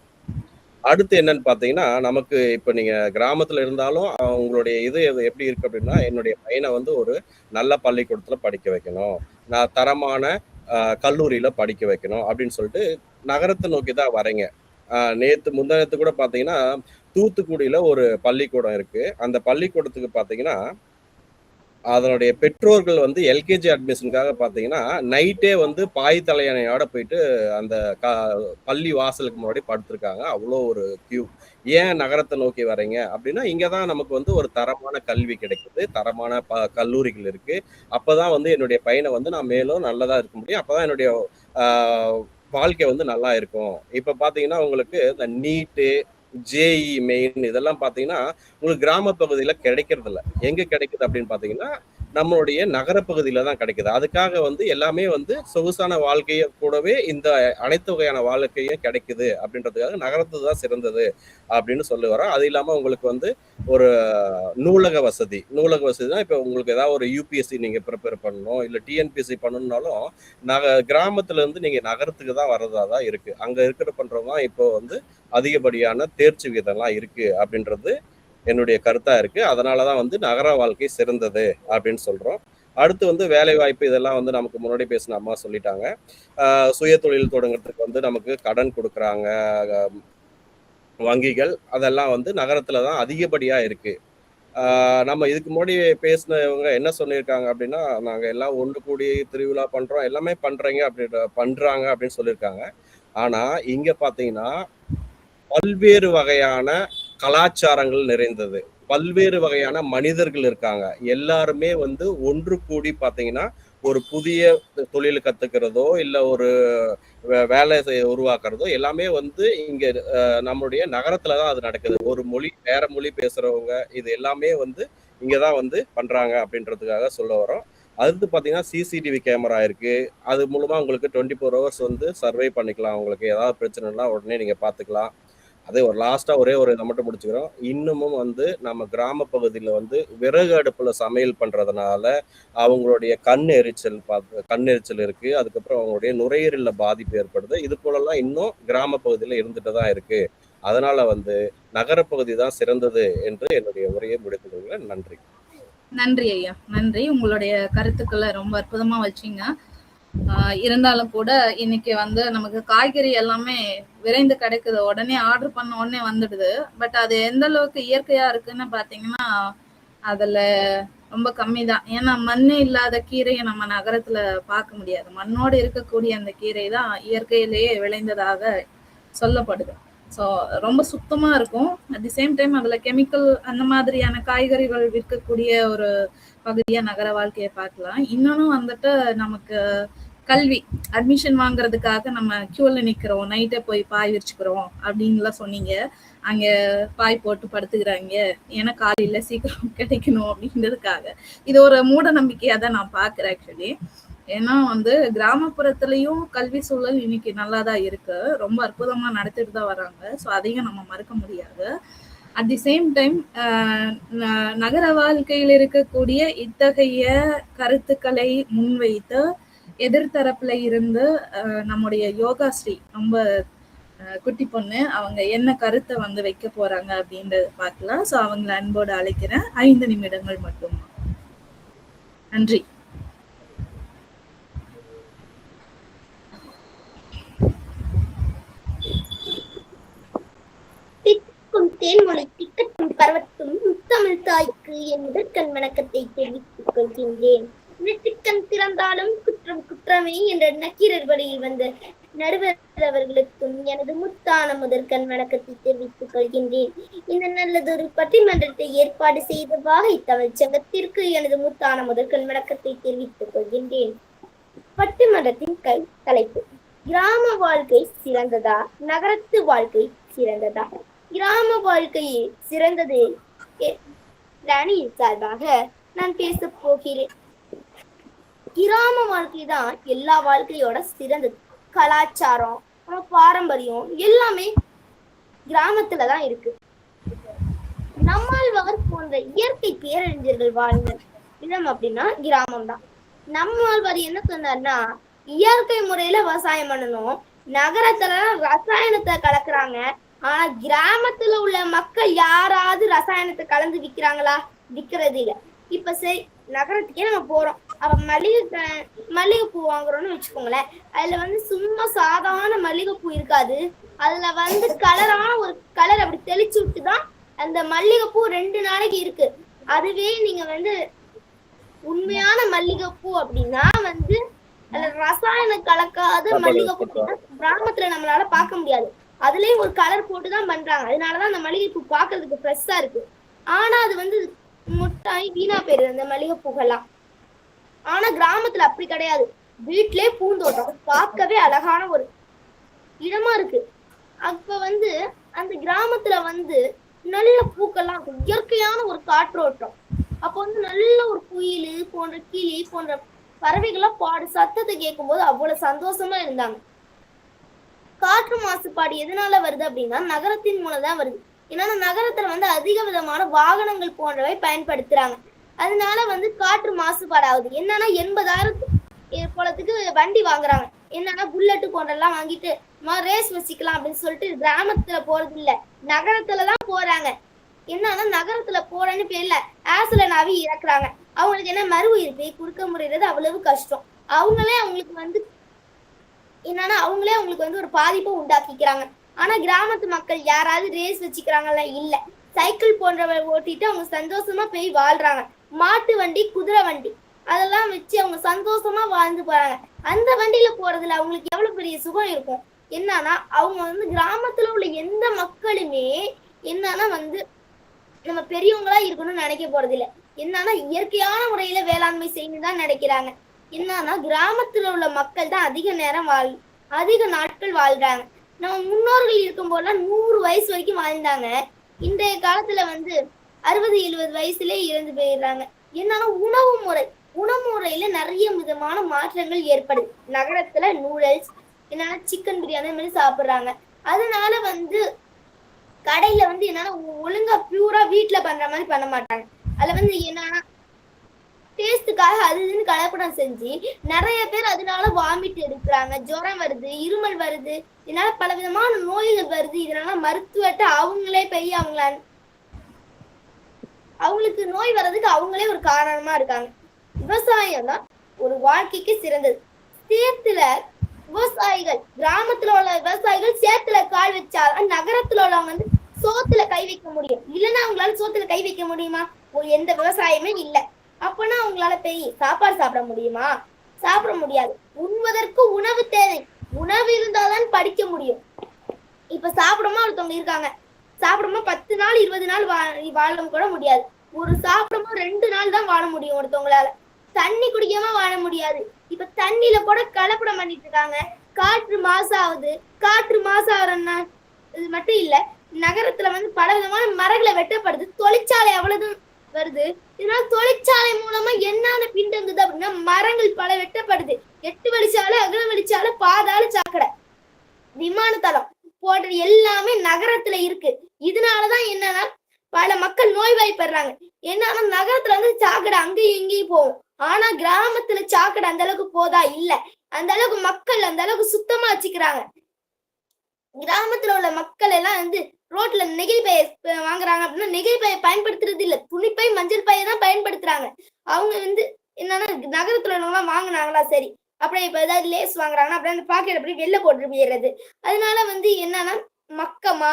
அடுத்து என்னன்னு பாத்தீங்கன்னா நமக்கு இப்ப நீங்க கிராமத்துல இருந்தாலும் உங்களுடைய இது எப்படி இருக்கு அப்படின்னா, என்னுடைய பையனை வந்து ஒரு நல்ல பள்ளிக்கூடத்துல படிக்க வைக்கணும், நான் தரமான கல்லூரியில படிக்க வைக்கணும் அப்படின்னு சொல்லிட்டு நகரத்தை நோக்கி தான் வரீங்க. முந்தானத்து கூட பாத்தீங்கன்னா தூத்துக்குடியில ஒரு பள்ளிக்கூடம் இருக்கு. அந்த பள்ளிக்கூடத்துக்கு பாத்தீங்கன்னா அதனுடைய பெற்றோர்கள் வந்து எல்கேஜி அட்மிஷனுக்காக பாத்தீங்கன்னா நைட்டே வந்து பாய் தலையணையோட போயிட்டு அந்த பள்ளி வாசலுக்கு முன்னாடி படுத்திருக்காங்க. அவ்வளோ ஒரு கியூ. ஏன் நகரத்தை நோக்கி வரீங்க அப்படின்னா, இங்கதான் நமக்கு வந்து ஒரு தரமான கல்வி கிடைக்குது, தரமான கல்லூரிகள் இருக்கு. அப்பதான் வந்து என்னுடைய பையனை வந்து நான் மேலும் நல்லதா இருக்க முடியும். அப்பதான் என்னுடைய வாழ்க்கை வந்து நல்லா இருக்கும். இப்ப பாத்தீங்கன்னா உங்களுக்கு இந்த நீட்டு, ஜேஇ மெயின் இதெல்லாம் பாத்தீங்கன்னா உங்களுக்கு கிராம பகுதியில கிடைக்கிறது இல்ல. எங்க கிடைக்குது அப்படின்னு பாத்தீங்கன்னா நம்மளுடைய நகர பகுதியில தான் கிடைக்குது. அதுக்காக வந்து எல்லாமே வந்து சொகுசான வாழ்க்கைய கூடவே இந்த அனைத்து வகையான வாழ்க்கையும் கிடைக்குது அப்படின்றதுக்காக நகரத்து தான் சிறந்தது அப்படின்னு சொல்லி வரோம். அது இல்லாம உங்களுக்கு வந்து ஒரு நூலக வசதி தான். இப்ப உங்களுக்கு ஏதாவது ஒரு யூபிஎஸ்சி நீங்க ப்ரிப்பேர் பண்ணணும் இல்ல டிஎன்பிஎஸ்சி பண்ணணும்னாலும் கிராமத்துல இருந்து நீங்க நகரத்துக்கு தான் வர்றதா தான் இருக்கு. அங்க இருக்கிற பண்றவங்க இப்போ வந்து அதிகப்படியான தேர்ச்சி விகிதம்லாம் இருக்கு அப்படின்றது என்னுடைய கருத்தா இருக்கு. அதனாலதான் வந்து நகர வாழ்க்கை சிறந்தது அப்படின்னு சொல்றோம். அடுத்து வந்து வேலை வாய்ப்பு இதெல்லாம் வந்து நமக்கு முன்னாடி பேசின அம்மா சொல்லிட்டாங்க. சுய தொழில் தொடங்குறதுக்கு வந்து நமக்கு கடன் கொடுக்குறாங்க வங்கிகள். அதெல்லாம் வந்து நகரத்துலதான் அதிகப்படியா இருக்கு. நம்ம இதுக்கு முன்னாடி பேசினவங்க என்ன சொல்லியிருக்காங்க அப்படின்னா, நாங்க எல்லாம் ஒன்று கூடி திருவிழா பண்றோம், எல்லாமே பண்றாங்க அப்படின்னு சொல்லியிருக்காங்க. ஆனா இங்க பாத்தீங்கன்னா பல்வேறு வகையான கலாச்சாரங்கள் நிறைந்தது, பல்வேறு வகையான மனிதர்கள் இருக்காங்க. எல்லாருமே வந்து ஒன்று கூடி பாத்தீங்கன்னா ஒரு புதிய தொழில் கத்துக்கிறதோ இல்ல ஒரு வேலை உருவாக்குறதோ எல்லாமே வந்து இங்க நம்மளுடைய நகரத்துலதான் அது நடக்குது. ஒரு மொழி வேற மொழி பேசுறவங்க இது எல்லாமே வந்து இங்கதான் வந்து பண்றாங்க அப்படின்றதுக்காக சொல்ல வரோம். அடுத்து பாத்தீங்கன்னா சிசிடிவி கேமரா இருக்கு. அது மூலமா உங்களுக்கு 24 hours வந்து சர்வே பண்ணிக்கலாம். உங்களுக்கு ஏதாவது பிரச்சனைனா உடனே நீங்க பாத்துக்கலாம். அதே ஒரு லாஸ்டா ஒரே ஒரு இதை மட்டும் முடிச்சுக்கிறோம். இன்னமும் வந்து நம்ம கிராம பகுதியில வந்து விறகு அடுப்புல சமையல் பண்றதுனால அவங்களுடைய கண் எரிச்சல் இருக்கு. அதுக்கப்புறம் அவங்களுடைய நுரையீரல்ல பாதிப்பு ஏற்படுது. இது போலலாம் இன்னும் கிராம பகுதியில இருந்துட்டு தான் இருக்கு. அதனால வந்து நகரப்பகுதி தான் சிறந்தது என்று என்னுடைய உரையை முடித்துக் கொள்கிறேன். நன்றி. நன்றி ஐயா, நன்றி. உங்களுடைய கருத்துக்களை ரொம்ப அற்புதமா வச்சீங்க. இருந்தாலும் கூட இன்னைக்கு வந்து நமக்கு காய்கறி எல்லாமே விரைந்து கிடைக்குது, உடனே ஆர்டர் பண்ண உடனே வந்துடுது. பட் அது எந்த அளவுக்கு இயற்கையா இருக்குன்னு பாத்தீங்கன்னா அதுல ரொம்ப கம்மி தான். ஏன்னா மண்ணு இல்லாத கீரையை நம்ம நகரத்துல பார்க்க முடியாது. மண்ணோடு இருக்கக்கூடிய அந்த கீரை தான் இயற்கையிலேயே விளைந்ததாக சொல்லப்படுது. ஸோ ரொம்ப சுத்தமா இருக்கும். அட் தி சேம் டைம் அதுல கெமிக்கல் அந்த மாதிரியான காய்கறிகள் விற்கக்கூடிய ஒரு பகுதியா நகர வாழ்க்கையை பார்க்கலாம். இன்னொன்னும் வந்துட்டு நமக்கு கல்வி அட்மிஷன் வாங்குறதுக்காக நம்ம கியூல நிக்கிறோம், நைட்டே போய் பாய் விரிச்சுக்கிறோம் அப்படின்லாம் சொன்னீங்க. அங்க பாய் போட்டு படுத்துக்கிறாங்க ஏன்னா காலையில சீக்கிரம் கிடைக்கணும் அப்படின்றதுக்காக. இது ஒரு மூட நம்பிக்கையா தான் நான் பாக்குறேன் ஆக்சுவலி. ஏன்னா வந்து கிராமப்புறத்துலயும் கல்வி சூழல் இன்னைக்கு நல்லாதான் இருக்கு, ரொம்ப அற்புதமா நடத்திட்டு தான் வராங்க. ஸோ அதையும் நம்ம மறுக்க முடியாது. அட் தி சேம் டைம் நகர வாழ்க்கையில் இருக்கக்கூடிய இத்தகைய கருத்துக்களை முன்வைத்து எதிர்த்தரப்புல இருந்து நம்முடைய யோகா ஸ்ரீ ரொம்ப குட்டி பொண்ணு அவங்க என்ன கருத்தை வந்து வைக்க போறாங்க அப்படின்றத பார்க்கலாம். ஸோ அவங்களை அன்போடு அழைக்கிறேன். 5 நிமிடங்கள் மட்டும். நன்றி. தேன்மொழி திக்கட்டும் பரவட்டும் முத்தமிழ் தாய்க்கு என் முதற்கண் வணக்கத்தை தெரிவித்துக் கொள்கின்றேன். நெற்றிக்கண் திறந்தாலும் குற்றம் குற்றமே என்ற நக்கீரர் வழியில் வந்த நடுவர் அவர்களுக்கும் எனது முத்தான முதற்கண் வணக்கத்தை தெரிவித்துக் கொள்கின்றேன். இந்த நல்லதொரு பட்டிமன்றத்தை ஏற்பாடு செய்த வாகை தமிழ் சங்கத்திற்கு எனது முத்தான முதற்கண் வணக்கத்தை தெரிவித்துக் கொள்கின்றேன். பட்டிமன்றத்தின் தலைப்பு: கிராம வாழ்க்கை சிறந்ததா, நகரத்து வாழ்க்கை சிறந்ததா? கிராம வாழ்க்கையே சிறந்தது அணியின் சார்பாக நான் பேச போகிறேன். கிராம வாழ்க்கை தான் எல்லா வாழ்க்கையோட சிறந்தது. கலாச்சாரம், பாரம்பரியம் எல்லாமே கிராமத்துலதான் இருக்கு. நம்மாழ்வார் போன்ற இயற்கை பேரறிஞர்கள் வாழ்ந்த இடம் அப்படின்னா கிராமம் தான். நம்மாழ்வார் என்ன சொன்னார்னா, இயற்கை முறையில விவசாயம் பண்ணணும், நகரத்துல ரசாயனத்தை கலக்குறாங்க, ஆனா கிராமத்துல உள்ள மக்கள் யாராவது ரசாயனத்தை கலந்து விக்கிறாங்களா? விக்கிறது இல்ல. இப்ப சரி, நகரத்துக்கே நம்ம போறோம், அப்ப மல்லிகைப்பூ வாங்குறோம்னு வச்சுக்கோங்களேன். அதுல சும்மா சாதாரண மல்லிகைப்பூ இருக்காது, அதுல கலரான ஒரு கலர் அப்படி தெளிச்சு விட்டுதான் அந்த மல்லிகைப்பூ 2 நாளைக்கு இருக்கு. அதுவே நீங்க உண்மையான மல்லிகைப்பூ அப்படின்னா அதுல ரசாயனம் கலக்காத மல்லிகைப்பூ கிராமத்துல நம்மளால பார்க்க முடியாது. அதுலயும் ஒரு கலர் போட்டுதான் பண்றாங்க. அதனாலதான் அந்த மல்லிகைப்பூ பாக்குறதுக்கு ஃப்ரெஷ்ஷா இருக்கு. ஆனா அது முட்டாய் வீணா போயிருது அந்த மல்லிகைப்பூக்கெல்லாம். ஆனா கிராமத்துல அப்படி கிடையாது. வீட்லயே பூந்தோட்டம், பார்க்கவே அழகான ஒரு இடமா இருக்கு. அப்ப அந்த கிராமத்துல நல்ல பூக்கெல்லாம், இயற்கையான ஒரு காற்றோட்டம். அப்ப நல்ல ஒரு குயில் போன்ற கிளி போன்ற பறவைகள்லாம் பாடு சத்தத்தை கேட்கும் போது அவ்வளவு சந்தோஷமா இருந்தாங்க. காற்று மாசுபாடு எதனால வருது அப்படின்னா நகரத்தின் மூலம் தான் வருது. ஏன்னா நகரத்துல அதிக விதமான வாகனங்கள் போன்றவை பயன்படுத்துறாங்க. அதனால காற்று மாசுபாடு ஆகுது. என்னன்னா 80,000 போலத்துக்கு வண்டி வாங்குறாங்க. என்னன்னா புல்லட்டு போன்றெல்லாம் வாங்கிட்டு ரேஸ் வச்சுக்கலாம் அப்படின்னு சொல்லிட்டு கிராமத்துல போறது இல்ல, நகரத்துலதான் போறாங்க. என்னன்னா நகரத்துல போறேன்னு பேர்ல ஆசில நாவி இறக்குறாங்க. அவங்களுக்கு என்ன மறு உயிர்ப்பை கொடுக்க முடியறது அவ்வளவு கஷ்டம். அவங்களே அவங்களுக்கு ஒரு பாதிப்பை உண்டாக்கிக்கிறாங்க. ஆனா கிராமத்து மக்கள் யாராவது ரேஸ் வச்சுக்கிறாங்கல்ல? இல்ல. சைக்கிள் போன்றவை ஓட்டிட்டு அவங்க சந்தோஷமா போய் வாழ்றாங்க. மாட்டு வண்டி, குதிரை வண்டி அதெல்லாம் வச்சு அவங்க சந்தோஷமா வாழ்ந்து போறாங்க. அந்த வண்டியில போறதுல அவங்களுக்கு எவ்வளவு பெரிய சுகம் இருக்கும். என்னன்னா அவங்க கிராமத்துல உள்ள எந்த மக்களுமே என்னன்னா நம்ம பெரியவங்களா இருக்கணும்னு நினைக்க போறது இல்ல. என்னன்னா இயற்கையான முறையில வேளாண்மை செய்யணும்தான் நினைக்கிறாங்க. என்னன்னா கிராமத்துல உள்ள மக்கள் தான் அதிக நாட்கள் வாழ்றாங்க. நம்ம முன்னோர்கள் இருக்கும் போதெல்லாம் 100 வயசு வரைக்கும் வாழ்ந்தாங்க. இன்றைய காலத்துல 60-70 வயசுலயே இறந்து போயிடுறாங்க. என்னன்னா உணவு முறையில நிறைய விதமான மாற்றங்கள் ஏற்படுது. நகரத்துல நூடுல்ஸ், என்னன்னா சிக்கன் பிரியாணி மாதிரி சாப்பிடுறாங்க. அதனால கடையில என்னன்னா ஒழுங்கா பியூரா வீட்டுல பண்ற மாதிரி பண்ண மாட்டாங்க. அதுல என்னன்னா டேஸ்டுக்காக அதுன்னு கலப்படம் செஞ்சு நிறைய பேர் அதனால வாமிட் எடுக்கிறாங்க, ஜுரம் வருது, இருமல் வருது, இதனால பல விதமான நோய்கள் வருது. இதனால மருத்துவத்தை அவங்களே போய் அவங்களுக்கு நோய் வர்றதுக்கு அவங்களே ஒரு காரணமா இருக்காங்க. விவசாயம் தான் ஒரு வாழ்க்கைக்கு சிறந்தது. சேத்துல விவசாயிகள், கிராமத்துல உள்ள விவசாயிகள் சேத்துல கால் வச்சாலும் நகரத்துல உள்ளவங்க சோத்துல கை வைக்க முடியும். இல்லைன்னா அவங்களால சோத்துல கை வைக்க முடியுமா? எந்த விவசாயமே இல்ல. அப்பனா அவங்களால போய் சாப்பாடு சாப்பிட முடியுமா? சாப்பிட முடியாது. உண்வதற்கு உணவு தேவை. உணவு இருந்தால்தான் படிக்க முடியும். இப்ப சாப்பிடாம ஒருத்தவங்க இருக்காங்க, சாப்பிடாம 10 நாள் 20 நாள் வாழ கூட முடியாது. சாப்பிடாம 2 நாள் தான் வாழ முடியும் ஒருத்தவங்களால. தண்ணி குடிக்காம வாழ முடியாது. இப்ப தண்ணியில கூட கலப்படம் பண்ணிட்டு இருக்காங்க. காற்று மாசாகுது. காற்று மாசாகிறன்னா இது மட்டும் இல்ல, நகரத்துல பல விதமான மரங்களை வெட்டப்படுது. தொழிற்சாலை அவ்வளவு வருது. இதனால தொழிற்சாலை மூலமா என்னென்ன பின்தங்குது அப்படின்னா மரங்கள் பல வெட்டப்படுது. 8 வழிச்சாலை, அகல வழிச்சாலை, பாதாள சாக்கடை, விமான தளம் போன்ற எல்லாமே நகரத்துல இருக்கு. இதனாலதான் என்னன்னா பல மக்கள் நோய்வாய்ப்படுறாங்க. என்னன்னா நகரத்துல சாக்கடை அங்கேயும் இங்கேயும் போகும். ஆனா கிராமத்துல சாக்கடை அந்த அளவுக்கு போதா? இல்ல. அந்த அளவுக்கு மக்கள் அந்த அளவுக்கு சுத்தமா வச்சுக்கிறாங்க. கிராமத்துல உள்ள மக்கள் எல்லாம் ரோட்ல நெகிழி பைய வாங்குறாங்க அப்படின்னா நெகிழி பைய பயன்படுத்துறது இல்ல, துணிப்பை, மஞ்சள் பைய தான் பயன்படுத்துறாங்க. அவங்க என்னன்னா நகரத்துல உள்ளவங்க வாங்கினாங்களா சரி, அப்படியே இப்ப ஏதாவது லேஸ் வாங்குறாங்கன்னா அப்படியே அந்த பாக்கெட் அப்படியே வெளில போட்டு போயிடுறது. அதனால என்னன்னா மக்கமா,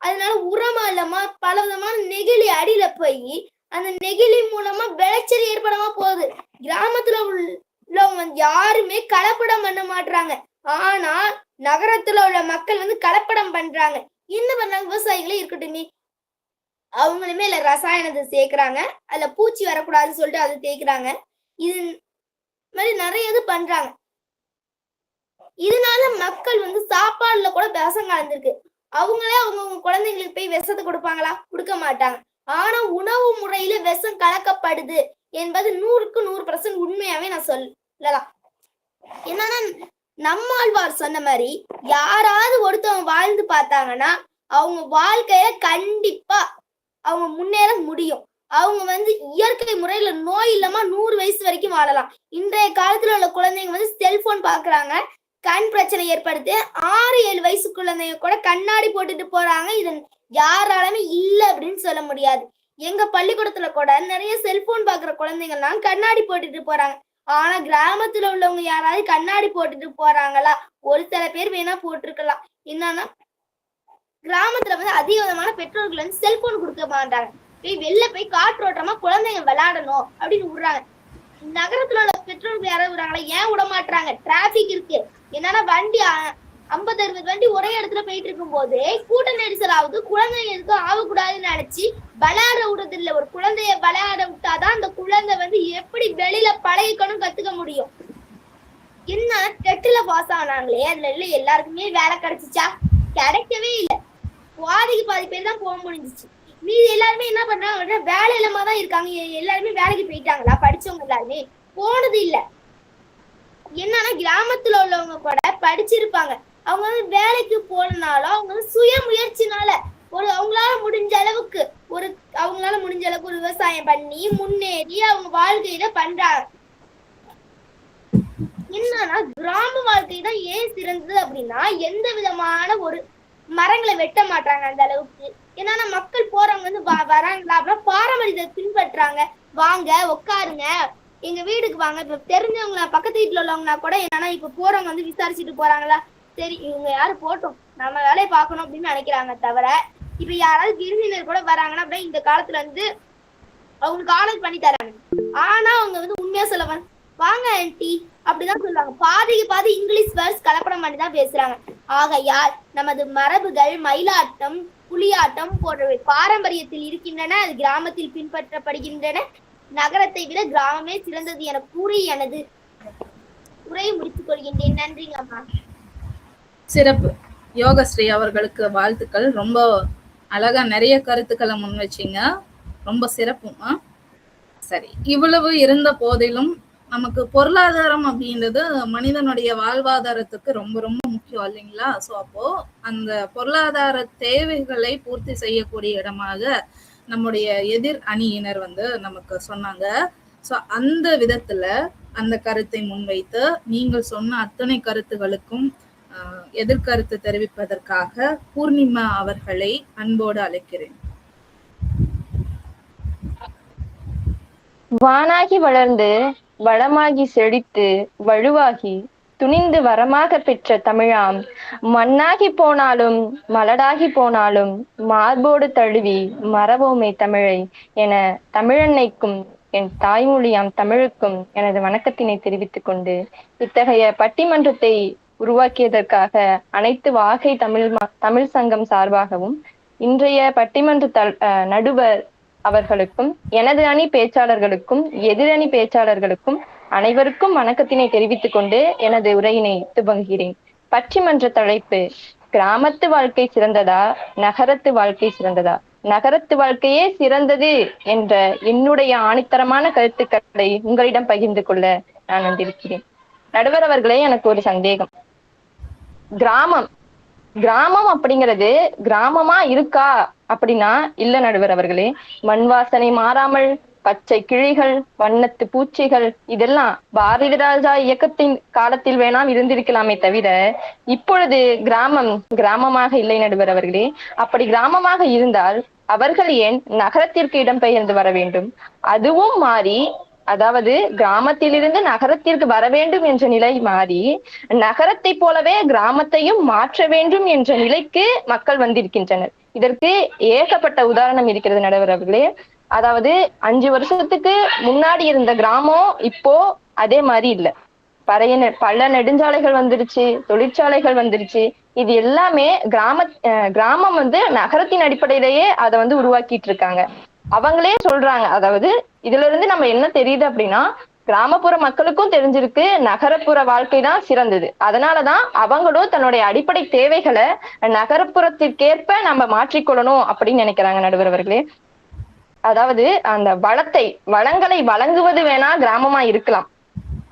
அதனால உரமா இல்லாம பல விதமான நெகிழி அடியில போய் அந்த நெகிழி மூலமா விளைச்சல் ஏற்படாம போகுது. கிராமத்துல உள்ளவங்க யாருமே கலப்படம் பண்ண மாட்டாங்க. ஆனா நகரத்துல உள்ள மக்கள் வந்து கலப்படம் பண்றாங்க. என்ன பண்றாங்க? விவசாயிகளே இருக்கட்டுமே, அவங்களுமே இல்ல ரசாயனத்தை சேர்க்கிறாங்க, அதுல பூச்சி வரக்கூடாதுன்னு சொல்லிட்டு அதை தேய்க்கிறாங்க. இது மாதிரி நிறைய இது பண்றாங்க. இதனால மக்கள் வந்து சாப்பாடுல கூட விஷம் கலந்துருக்கு. அவங்களே அவங்க குழந்தைங்களுக்கு போய் விஷத்தை கொடுப்பாங்களா? கொடுக்க மாட்டாங்க. ஆனா உணவு முறையில விஷம் கலக்கப்படுது என்பது 100க்கு 100% உண்மையாவே நான் சொல்லலாம். என்னன்னா நம்மாழ்வார் சொன்ன மாதிரி யாராவது ஒருத்தவங்க வாழ்ந்து பார்த்தாங்கன்னா அவங்க வாழ்க்கையில கண்டிப்பா அவங்க முன்னேற முடியும். அவங்க வந்து இயற்கை முறையில நோய் இல்லாம 100 வயசு வரைக்கும் வாழலாம். இன்றைய காலத்துல உள்ள குழந்தைங்க வந்து செல்போன் பாக்குறாங்க, கண் பிரச்சனை ஏற்படுத்து. 6-7 வயசு குழந்தைங்க கூட கண்ணாடி போட்டுட்டு போறாங்க. இது யாராலுமே இல்ல அப்படின்னு சொல்ல முடியாது. எங்க பள்ளிக்கூடத்துல கூட நிறைய செல்போன் பாக்குற குழந்தைங்கலாம் கண்ணாடி போட்டுட்டு போறாங்க. ஆனா கிராமத்துல உள்ளவங்க யாராவது கண்ணாடி போட்டுட்டு போறாங்களா? ஒரு சில பேர் வேணா போட்டிருக்கலாம். என்னன்னா கிராமத்துல வந்து அதிக விதமான பெற்றோர்கள் வந்து செல்போன் கொடுக்க மாட்டாங்க. வெளில போய் காற்றோட்டமா குழந்தைங்க விளையாடணும் அப்படின்னு விடுறாங்க. நகரத்துல உள்ள பெற்றோர்கள் யாராவது விடுறாங்களா? ஏன் விட மாட்டாங்க? டிராபிக் இருக்கு. என்னன்னா வண்டி 50-60 வண்டி ஒரே இடத்துல போயிட்டு இருக்கும் போது கூட்ட நெரிசல் ஆகுது. குழந்தைங்களுக்கு ஆகக்கூடாதுன்னு நினைச்சு விளையாட விடுறது இல்ல. ஒரு குழந்தைய விளையாட விட்டாதான் அந்த குழந்தை வந்து எப்படி வெளியில பழகிக்கணும் கத்துக்க முடியும். என்ன டெட்ல பாஸ் ஆனாங்களே, அதுல இல்ல எல்லாருக்குமே வேலை கிடைச்சிச்சா? கிடைக்கவே இல்லை. பாதி பேர் தான் போக முடிஞ்சிச்சு. மீதி எல்லாருமே என்ன பண்றாங்க? வேலை இல்லாம தான் இருக்காங்க. எல்லாருமே வேலைக்கு போயிட்டாங்களா? படிச்சவங்க எல்லாருமே போனது இல்ல. என்னன்னா கிராமத்துல உள்ளவங்க கூட படிச்சிருப்பாங்க. அவங்க வந்து வேலைக்கு போனாலும் அவங்க வந்து சுய முயற்சினால அவங்களால முடிஞ்ச அளவுக்கு ஒரு விவசாயம் பண்ணி முன்னேறி அவங்க வாழ்க்கையில பண்றாங்க. என்னன்னா கிராம வாழ்க்கை தான் ஏன் சிறந்தது அப்படின்னா, எந்த விதமான ஒரு மரங்களை வெட்ட மாட்டாங்க அந்த அளவுக்கு. ஏன்னா மக்கள் போறவங்க வந்து வராங்களா அப்படின்னா பாரம்பரியத்தை பின்பற்றாங்க. வாங்க உட்காருங்க, எங்க வீடுக்கு வாங்க. இப்ப தெரிஞ்சவங்க பக்கத்து வீட்டுல உள்ளவங்கன்னா கூட என்னன்னா இப்ப போறவங்க வந்து விசாரிச்சுட்டு போறாங்களா, சரி இவங்க யாரு போட்டோம் நம்ம வேலையை பார்க்கணும் அப்படின்னு நினைக்கிறாங்க. தவிர இப்ப யாராவது விருந்தினர் கூட வராங்கன்னா அப்படின்னா இந்த காலத்துல வந்து அவங்களுக்கு ஆர்டர் பண்ணி தராங்க. ஆனா அவங்க வந்து உண்மையா சொல்ல வாங்க ஆன்டி அப்படிதான் சொல்லுவாங்க. பாதி இங்கிலீஷ் வேர்ட்ஸ் கலப்படம் பண்ணி தான் பேசுறாங்க. ஆகையால் நமது மரபுகள் மயிலாட்டம், புலியாட்டம் போன்றவை பாரம்பரியத்தில் இருக்கின்றன. அது கிராமத்தில் பின்பற்றப்படுகின்றன. நகரத்தை விட கிராமமே சிறந்தது என கூறி எனது உரையை முடித்துக் கொள்கின்றேன். நன்றிங்க அம்மா. சிறப்பு. யோகஸ்ரீ அவர்களுக்கு வாழ்த்துக்கள். ரொம்ப அழகா நிறைய கருத்துக்களை முன் வச்சிங்க. ரொம்ப சிறப்புமா. சரி, இவ்வளவு இருந்த போதிலும் நமக்கு பொருளாதாரம் அப்படின்றது மனிதனுடைய வாழ்வாதாரத்துக்கு ரொம்ப ரொம்ப முக்கியம் இல்லைங்களா? ஸோ அப்போ அந்த பொருளாதார தேவைகளை பூர்த்தி செய்யக்கூடிய இடமாக நம்முடைய எதிர் அணியினர் வந்து நமக்கு சொன்னாங்க. ஸோ அந்த விதத்துல அந்த கருத்தை முன்வைத்து நீங்கள் சொன்ன அத்தனை கருத்துகளுக்கும் எதிர்கருத்து தெரிவிப்பதற்காக பூர்ணிமா அவர்களை அன்போடு அழைக்கிறேன். வானாகி வளர்ந்து வளமாகி செழித்து வலுவாகி துணிந்து வரமாக பெற்ற தமிழாம், மண்ணாகி போனாலும் மலடாகி போனாலும் மார்போடு தழுவி மறவோமே தமிழை என தமிழன்னைக்கும் என் தாய்மொழியாம் தமிழுக்கும் எனது வணக்கத்தினை தெரிவித்துக் கொண்டு இத்தகைய பட்டிமன்றத்தை உருவாக்கியதற்காக அனைத்து வாகை தமிழ் சங்கம் சார்பாகவும் இன்றைய பட்டிமன்ற நடுவர் அவர்களுக்கும் எனது அணி பேச்சாளர்களுக்கும் எதிரணி பேச்சாளர்களுக்கும் அனைவருக்கும் வணக்கத்தினை தெரிவித்துக் கொண்டு எனது உரையினை துவங்குகிறேன். பட்டிமன்ற தலைப்பு: கிராமத்து வாழ்க்கை சிறந்ததா, நகரத்து வாழ்க்கை சிறந்ததா? நகரத்து வாழ்க்கையே சிறந்தது என்ற என்னுடைய ஆணித்தரமான கருத்துக்களை உங்களிடம் பகிர்ந்து கொள்ள நான் வந்திருக்கிறேன். நடுவர் அவர்களே, எனக்கு ஒரு சந்தேகம். கிராமம் அப்படிங்கிறது கிராமமா இருக்கா அப்படின்னா இல்ல நடுவர் அவர்களே. மண் வாசனை மாறாமல் பச்சை கிளிகள், வண்ணத்து பூச்சிகள் இதெல்லாம் பாரதி ராஜா இயக்கத்தின் காலத்தில் வேணாம் இருந்திருக்கலாமே தவிர இப்பொழுது கிராமமாக இல்லை நடுவர் அவர்களே. அப்படி கிராமமாக இருந்தால் அவர்கள் ஏன் நகரத்திற்கு இடம்பெயர்ந்து வர வேண்டும்? அதுவும் மாறி, அதாவது கிராமத்திலிருந்து நகரத்திற்கு வர வேண்டும் என்ற நிலை மாறி நகரத்தை போலவே கிராமத்தையும் மாற்ற வேண்டும் என்ற நிலைக்கு மக்கள் வந்திருக்கின்றனர். இதற்கு ஏகப்பட்ட உதாரணம் இருக்கிறது நடுவர் அவர்களே. அதாவது 5 வருஷத்துக்கு முன்னாடி இருந்த கிராமம் இப்போ அதே மாதிரி இல்லை. பல நெடுஞ்சாலைகள் வந்துருச்சு, தொழிற்சாலைகள் வந்துருச்சு. இது எல்லாமே கிராமம் வந்து நகரத்தின் அடிப்படையிலேயே அதை வந்து உருவாக்கிட்டு இருக்காங்க. அவங்களே சொல்றாங்க. அதாவது இதுல இருந்து நம்ம என்ன தெரியுது அப்படின்னா, கிராமப்புற மக்களுக்கும் தெரிஞ்சிருக்கு நகரப்புற வாழ்க்கை தான் சிறந்தது. அதனாலதான் அவங்களும் தன்னுடைய அடிப்படை தேவைகளை நகரப்புறத்திற்கேற்ப நம்ம மாற்றிக்கொள்ளணும் அப்படின்னு நினைக்கிறாங்க நடுவர் அவர்களே. அதாவது அந்த வளங்களை வழங்குவது வேணா கிராமமா இருக்கலாம்,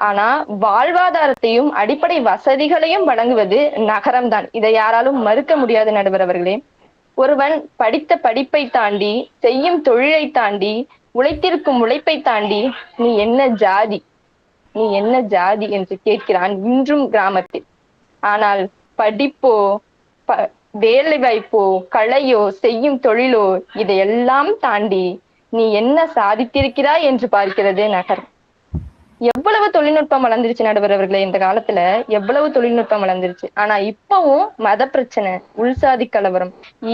ஆனா வாழ்வாதாரத்தையும் அடிப்படை வசதிகளையும் வழங்குவது நகரம்தான். இதை யாராலும் மறுக்க முடியாது நடுவர் அவர்களே. ஒருவன் படித்த படிப்பை தாண்டி, செய்யும் தொழிலை தாண்டி, உழைத்திருக்கும் உழைப்பை தாண்டி நீ என்ன ஜாதி என்று கேட்கிறான் இன்றும் கிராமத்தில். ஆனால் படிப்போ வேலை வாய்ப்போ கலையோ செய்யும் தொழிலோ இதையெல்லாம் தாண்டி நீ என்ன சாதித்திருக்கிறாய் என்று பார்க்கிறது நகரம். எவ்வளவு தொழில்நுட்பம் வளர்ந்துருச்சு நடுவர் அவர்களே, இந்த காலத்துல எவ்வளவு தொழில்நுட்பம் வளர்ந்துருச்சு. ஆனா இப்பவும் மத பிரச்சனை, உள்சாதி கலவரம்,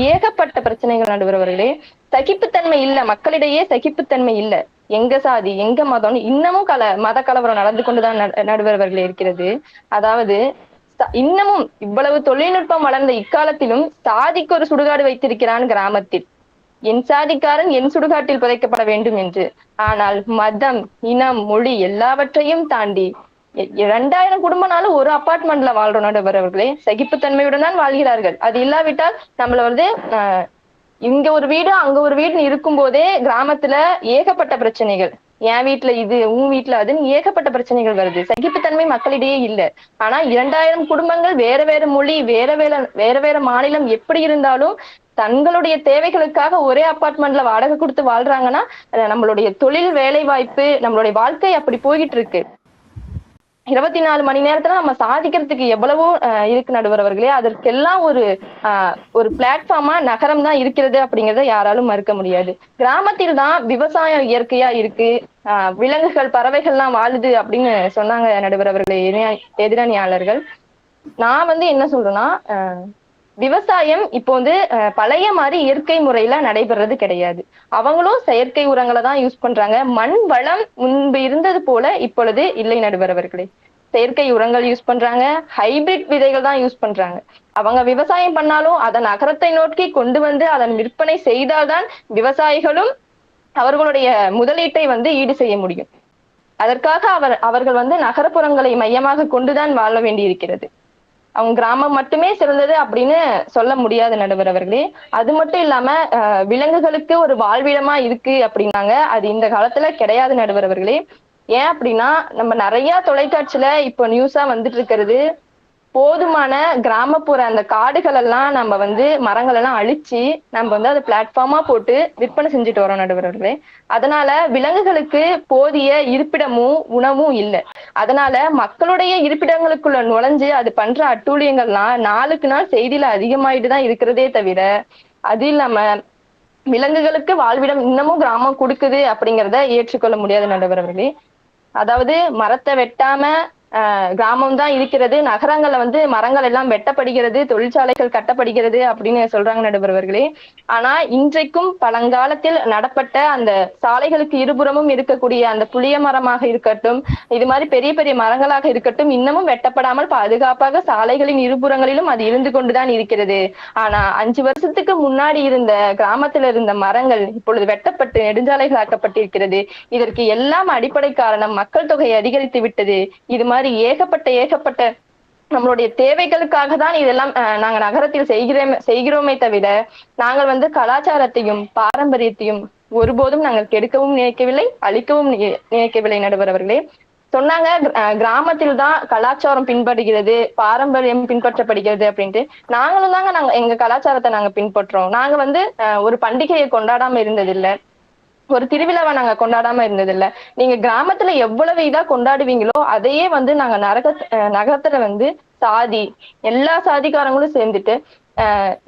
ஏகப்பட்ட பிரச்சனைகள் நடுவர் அவர்களே. சகிப்புத்தன்மை இல்ல, மக்களிடையே சகிப்புத்தன்மை இல்ல. எங்க சாதி எங்க மதம்னு இன்னமும் மத கலவரம் நடந்து கொண்டுதான் நடுவர் அவர்களே இருக்கிறது. அதாவது இன்னமும் இவ்வளவு தொழில்நுட்பம் வளர்ந்த இக்காலத்திலும் சாதிக்கு ஒரு சுடுகாடு வைத்திருக்கிறான் கிராமத்தில். என் சாதிக்காரன் என் சுடுகாட்டில் புதைக்கப்பட வேண்டும் என்று. ஆனால் மதம், இனம், மொழி எல்லாவற்றையும் தாண்டி 2000 குடும்பம்னாலும் ஒரு அபார்ட்மெண்ட்ல வாழ்றோம் நடுவர் அவர்களே. சகிப்புத்தன்மையுடன் தான் வாழ்கிறார்கள். அது இல்லாவிட்டால் நம்மள வந்து இங்க ஒரு வீடு அங்க ஒரு வீடுன்னு இருக்கும் போதே கிராமத்துல ஏகப்பட்ட பிரச்சனைகள். என் வீட்டுல இது, உன் வீட்டுல அதுன்னு ஏகப்பட்ட பிரச்சனைகள் வருது. சகிப்புத்தன்மை மக்களிடையே இல்ல. ஆனா 2000 குடும்பங்கள் வேற வேற மொழி, வேற வேற மாநிலம் எப்படி இருந்தாலும் தங்களுடைய தேவைகளுக்காக ஒரே அபார்ட்மெண்ட்ல வாடகை கொடுத்து வாழ்றாங்கன்னா நம்மளுடைய தொழில், வேலை வாய்ப்பு, நம்மளுடைய வாழ்க்கை அப்படி போயிட்டு இருக்கு. 24 மணி நேரத்துல நம்ம சாதிக்கிறதுக்கு எவ்வளவோ இருக்கு நடுவர் அவர்களே. அதற்கெல்லாம் ஒரு பிளாட்ஃபார்மா நகரம் தான் இருக்கிறது அப்படிங்கறத யாராலும் மறுக்க முடியாது. கிராமத்தில் தான் விவசாயம் இயற்கையா இருக்கு, விலங்குகள், பறவைகள்லாம் வாழுது அப்படின்னு சொன்னாங்க நடுவர் அவர்களே எதிரணியாளர்கள். நான் வந்து என்ன சொல்றேன்னா, விவசாயம் இப்போ வந்து பழைய மாதிரி இயற்கை முறையில நடைபெறது கிடையாது. அவங்களும் செயற்கை உரங்களை தான் யூஸ் பண்றாங்க. மண் வளம் முன்பு இருந்தது போல இப்பொழுது இல்லை நடுவர் அவர்களே. செயற்கை உரங்கள் யூஸ் பண்றாங்க, ஹைபிரிட் விதைகள் தான் யூஸ் பண்றாங்க. அவங்க விவசாயம் பண்ணாலும் அதை நகரத்தை நோக்கி கொண்டு வந்து அதன் விற்பனை செய்தால்தான் விவசாயிகளும் அவர்களுடைய முதலீட்டை வந்து ஈடு செய்ய முடியும். அதற்காக அவர்கள் வந்து நகரப்புறங்களை மையமாக கொண்டுதான் வாழ வேண்டி இருக்கிறது. அவங்க கிராமம் மட்டுமே சிறந்தது அப்படின்னு சொல்ல முடியாது நடுவர் அவர்களே. அது மட்டும் இல்லாம விலங்குகளுக்கு ஒரு வாழ்விடமா இருக்கு அப்படின்னாங்க. அது இந்த காலத்துல கிடையாது நடுவர் அவர்களே. ஏன் அப்படின்னா, நம்ம நிறைய தொலைக்காட்சியில இப்போ நியூஸா வந்துட்டு இருக்கிறது, போதுமான கிராமப்புற அந்த காடுகள் எல்லாம் நம்ம வந்து மரங்கள் எல்லாம் அழிச்சு நம்ம வந்து அதை பிளாட்ஃபார்மா போட்டு விற்பனை செஞ்சுட்டு வரோம் நடுவர் அவர்களே. அதனால விலங்குகளுக்கு போதிய இருப்பிடமும் உணவும் இல்லை. அதனால மக்களுடைய இருப்பிடங்களுக்குள்ள நுழைஞ்சு அது பண்ற அட்டூழியங்கள்லாம் நாளுக்கு நாள் செய்தியில அதிகமாயிட்டு தான் இருக்கிறதே தவிர, அது இல்லாம விலங்குகளுக்கு வாழ்விடம் இன்னமும் கிராமம் கொடுக்குது அப்படிங்கிறத ஏற்றுக்கொள்ள முடியாது நடுவர் அவர்களே. அதாவது மரத்தை வெட்டாம கிராமம் தான் இருக்கிறது, நகரங்கள்ல வந்து மரங்கள் எல்லாம் வெட்டப்படுகிறது, தொழிற்சாலைகள் கட்டப்படுகிறது அப்படின்னு சொல்றாங்க நடுவர் அவர்களே. ஆனா இன்றைக்கும் பழங்காலத்தில் நடப்பட்ட அந்த சாலைகளுக்கு இருபுறமும் இருக்கக்கூடிய அந்த புளிய மரமாக இருக்கட்டும், இது மாதிரி பெரிய பெரிய மரங்களாக இருக்கட்டும், இன்னமும் வெட்டப்படாமல் பாதுகாப்பாக சாலைகளின் இருபுறங்களிலும் அது இருந்து கொண்டுதான் இருக்கிறது. ஆனா 5 வருஷத்துக்கு முன்னாடி இருந்த கிராமத்துல இருந்த மரங்கள் இப்பொழுது வெட்டப்பட்டு நெடுஞ்சாலைகள் ஆக்கப்பட்டிருக்கிறது. இதற்கு எல்லாம் அடிப்படை காரணம் மக்கள் தொகை அதிகரித்து விட்டது. இது மாதிரி ஏகப்பட்ட நம்மளுடைய தேவைகளுக்காக தான் இதெல்லாம் நாங்க நகரத்தில் செய்கிறோமே தவிர, நாங்கள் வந்து கலாச்சாரத்தையும் பாரம்பரியத்தையும் ஒருபோதும் நாங்கள் கெடுக்கவும் நினைக்கவில்லை, அழிக்கவும் நினைக்கவில்லை நடுவர் அவர்களே. சொன்னாங்க கிராமத்தில் தான் கலாச்சாரம் பின்பற்றுகிறது, பாரம்பரியம் பின்பற்றப்படுகிறது அப்படின்ட்டு. நாங்களும் தாங்க எங்க கலாச்சாரத்தை நாங்க பின்பற்றோம். நாங்க வந்து ஒரு பண்டிகையை கொண்டாடாம இருந்ததில்லை, ஒரு திருவிழாவை நாங்க கொண்டாடாம இருந்ததில்ல. நீங்க கிராமத்துல எவ்வளவு இதா கொண்டாடுவீங்களோ அதையே வந்து நாங்க நகரத்துல வந்து எல்லா சாதிக்காரங்களும் சேர்ந்துட்டு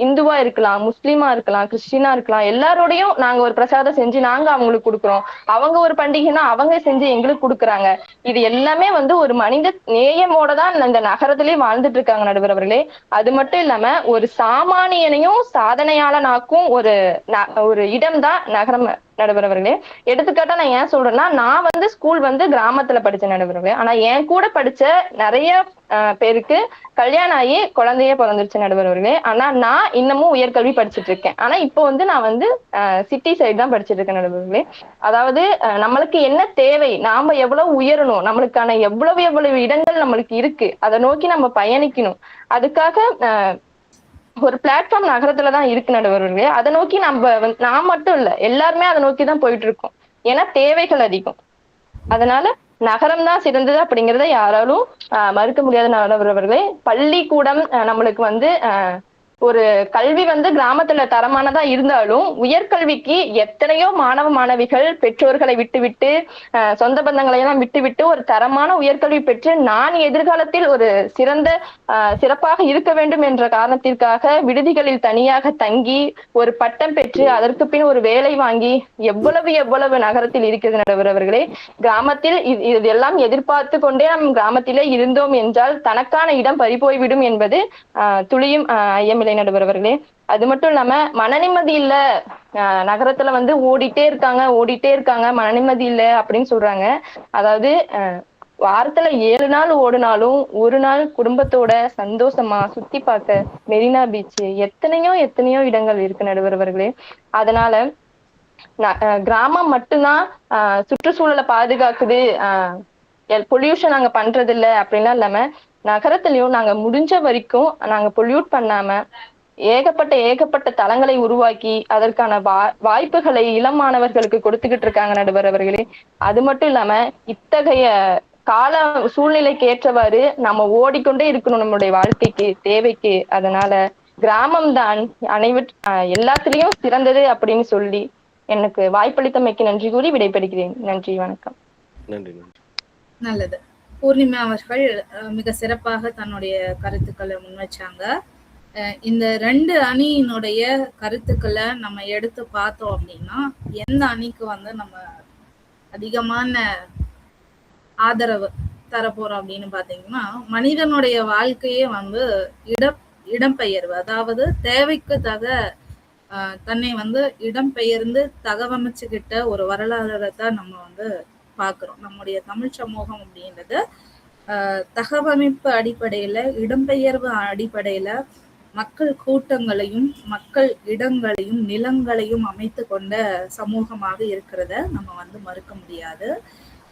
இந்துவா இருக்கலாம், முஸ்லீமா இருக்கலாம், கிறிஸ்டினா இருக்கலாம், எல்லாரோடையும் நாங்க ஒரு பிரசாதம் செஞ்சு நாங்க அவங்களுக்கு கொடுக்குறோம். அவங்க ஒரு பண்டிகைன்னா அவங்க செஞ்சு எங்களுக்கு கொடுக்குறாங்க. இது எல்லாமே வந்து ஒரு மனித நேயமோட தான் இந்த நகரத்திலேயே வாழ்ந்துட்டு இருக்காங்க நடுவர் அவர்களே. அது மட்டும் இல்லாம ஒரு சாமானியனையும் சாதனையாளனாக்கும் ஒரு இடம் தான் நடுவர் அவர்களே. எடுத்துக்காட்டா நான் ஏன் சொல்றேன்னா, நான் வந்து ஸ்கூல் வந்து கிராமத்துல படிச்ச நடுவர் அவர்களே. ஆனா என் கூட படிச்ச நிறைய பேருக்கு கல்யாணம் ஆகி குழந்தையே பிறந்துருச்சு நடுவர் அவர்களே. ஆனா நான் இன்னமும் உயர்கல்வி படிச்சுட்டு இருக்கேன். ஆனா இப்போ வந்து நான் வந்து சிட்டி சைடு தான் படிச்சுட்டு இருக்கேன் நடுவர் அவர்களே. அதாவது நம்மளுக்கு என்ன தேவை, நாம எவ்வளவு உயரணும், நம்மளுக்கான எவ்வளவு இடங்கள் நம்மளுக்கு இருக்கு, அதை நோக்கி நம்ம பயணிக்கணும். அதுக்காக ஒரு பிளாட்ஃபார்ம் நகரத்துலதான் இருக்கு நடுவர்களே. அதை நோக்கி நான் மட்டும் இல்ல, எல்லாருமே அதை நோக்கி தான் போயிட்டு இருக்கோம். ஏன்னா தேவைகள் அதிகம். அதனால நகரம் தான் சிறந்தது அப்படிங்கிறத யாராலும் மறுக்க முடியாத நடுவர்களே. பள்ளிக்கூடம் நம்மளுக்கு வந்து ஒரு கல்வி வந்து கிராமத்துல தரமானதா இருந்தாலும் உயர்கல்விக்கு எத்தனையோ மாணவ மாணவிகள் பெற்றோர்களை விட்டுவிட்டு சொந்த பந்தங்களை எல்லாம் விட்டுவிட்டு ஒரு தரமான உயர்கல்வி பெற்று நான் எதிர்காலத்தில் ஒரு சிறப்பாக இருக்க வேண்டும் என்ற காரணத்திற்காக விடுதிகளில் தனியாக தங்கி ஒரு பட்டம் பெற்று அதற்கு பின் ஒரு வேலை வாங்கி எவ்வளவு நகரத்தில் இருக்கிறது நடுவர் அவர்களே. கிராமத்தில் இதெல்லாம் எதிர்பார்த்து கொண்டே நம் கிராமத்திலே இருந்தோம் என்றால் தனக்கான இடம் பறிபோய்விடும் என்பது துளியும் ஐயமில்லை நடுவர் அவர்களே. அது மட்டும் இல்லாம மன நிம்மதி இல்ல, நகரத்துல வந்து ஓடிட்டே இருக்காங்க, மன நிம்மதி இல்ல அப்படின்னு சொல்றாங்க. அதாவது வாரத்துல 7 நாள் ஓடுனாலும் ஒரு நாள் குடும்பத்தோட சந்தோஷமா சுத்தி பார்க்க மெரினா பீச் எத்தனையோ இடங்கள் இருக்கு நடுவர் அவர்களே. அதனால கிராமம் மட்டும்தான் சுற்றுச்சூழலை பாதுகாக்குது, பொல்யூஷன் நாங்க பண்றது இல்ல அப்படின்லாம் இல்லாம நகரத்திலயும் நாங்க முடிஞ்ச வரைக்கும் நாங்க பொல்யூட் பண்ணாம ஏகப்பட்ட தளங்களை உருவாக்கி அதற்கான வாய்ப்புகளை இளம் மாணவர்களுக்கு கொடுத்துக்கிட்டு இருக்காங்க நடுவர் அவர்களே. அது மட்டும் இல்லாம இத்தகைய கால சூழ்நிலைக்கு ஏற்றவாறு நம்ம ஓடிக்கொண்டே இருக்கணும் நம்மளுடைய வாழ்க்கைக்கு தேவைக்கு. அதனால கிராமம் தான் எல்லாத்துலயும் சிறந்தது அப்படின்னு சொல்லி எனக்கு வாய்ப்பளித்தமைக்கு நன்றி கூறி விடைபெறுகிறேன். நன்றி, வணக்கம். நன்றி. நல்லது. பூர்ணிமா அவர்கள் மிக சிறப்பாக தன்னுடைய கருத்துக்களை முன்வச்சாங்க. இந்த 2 அணியினுடைய கருத்துக்களை நம்ம எடுத்து பார்த்தோம் அப்படின்னா எந்த அணிக்கு வந்து நம்ம அதிகமான ஆதரவு தரப்போறோம் அப்படின்னு பாத்தீங்கன்னா, மனிதனுடைய வாழ்க்கையே வந்து இடம்பெயர்வு, அதாவது தேவைக்கு தன்னை வந்து இடம்பெயர்ந்து தகவமைச்சுக்கிட்ட ஒரு வரலாறை தான் நம்ம வந்து பார்க்கிறோம். நம்முடைய தமிழ் சமூகம் அப்படின்றது தகவமைப்பு அடிப்படையில, இடம்பெயர்வு அடிப்படையில மக்கள் கூட்டங்களையும் மக்கள் இடங்களையும் நிலங்களையும் அமைத்து கொண்ட சமூகமாக இருக்கிறத நம்ம வந்து மறுக்க முடியாது.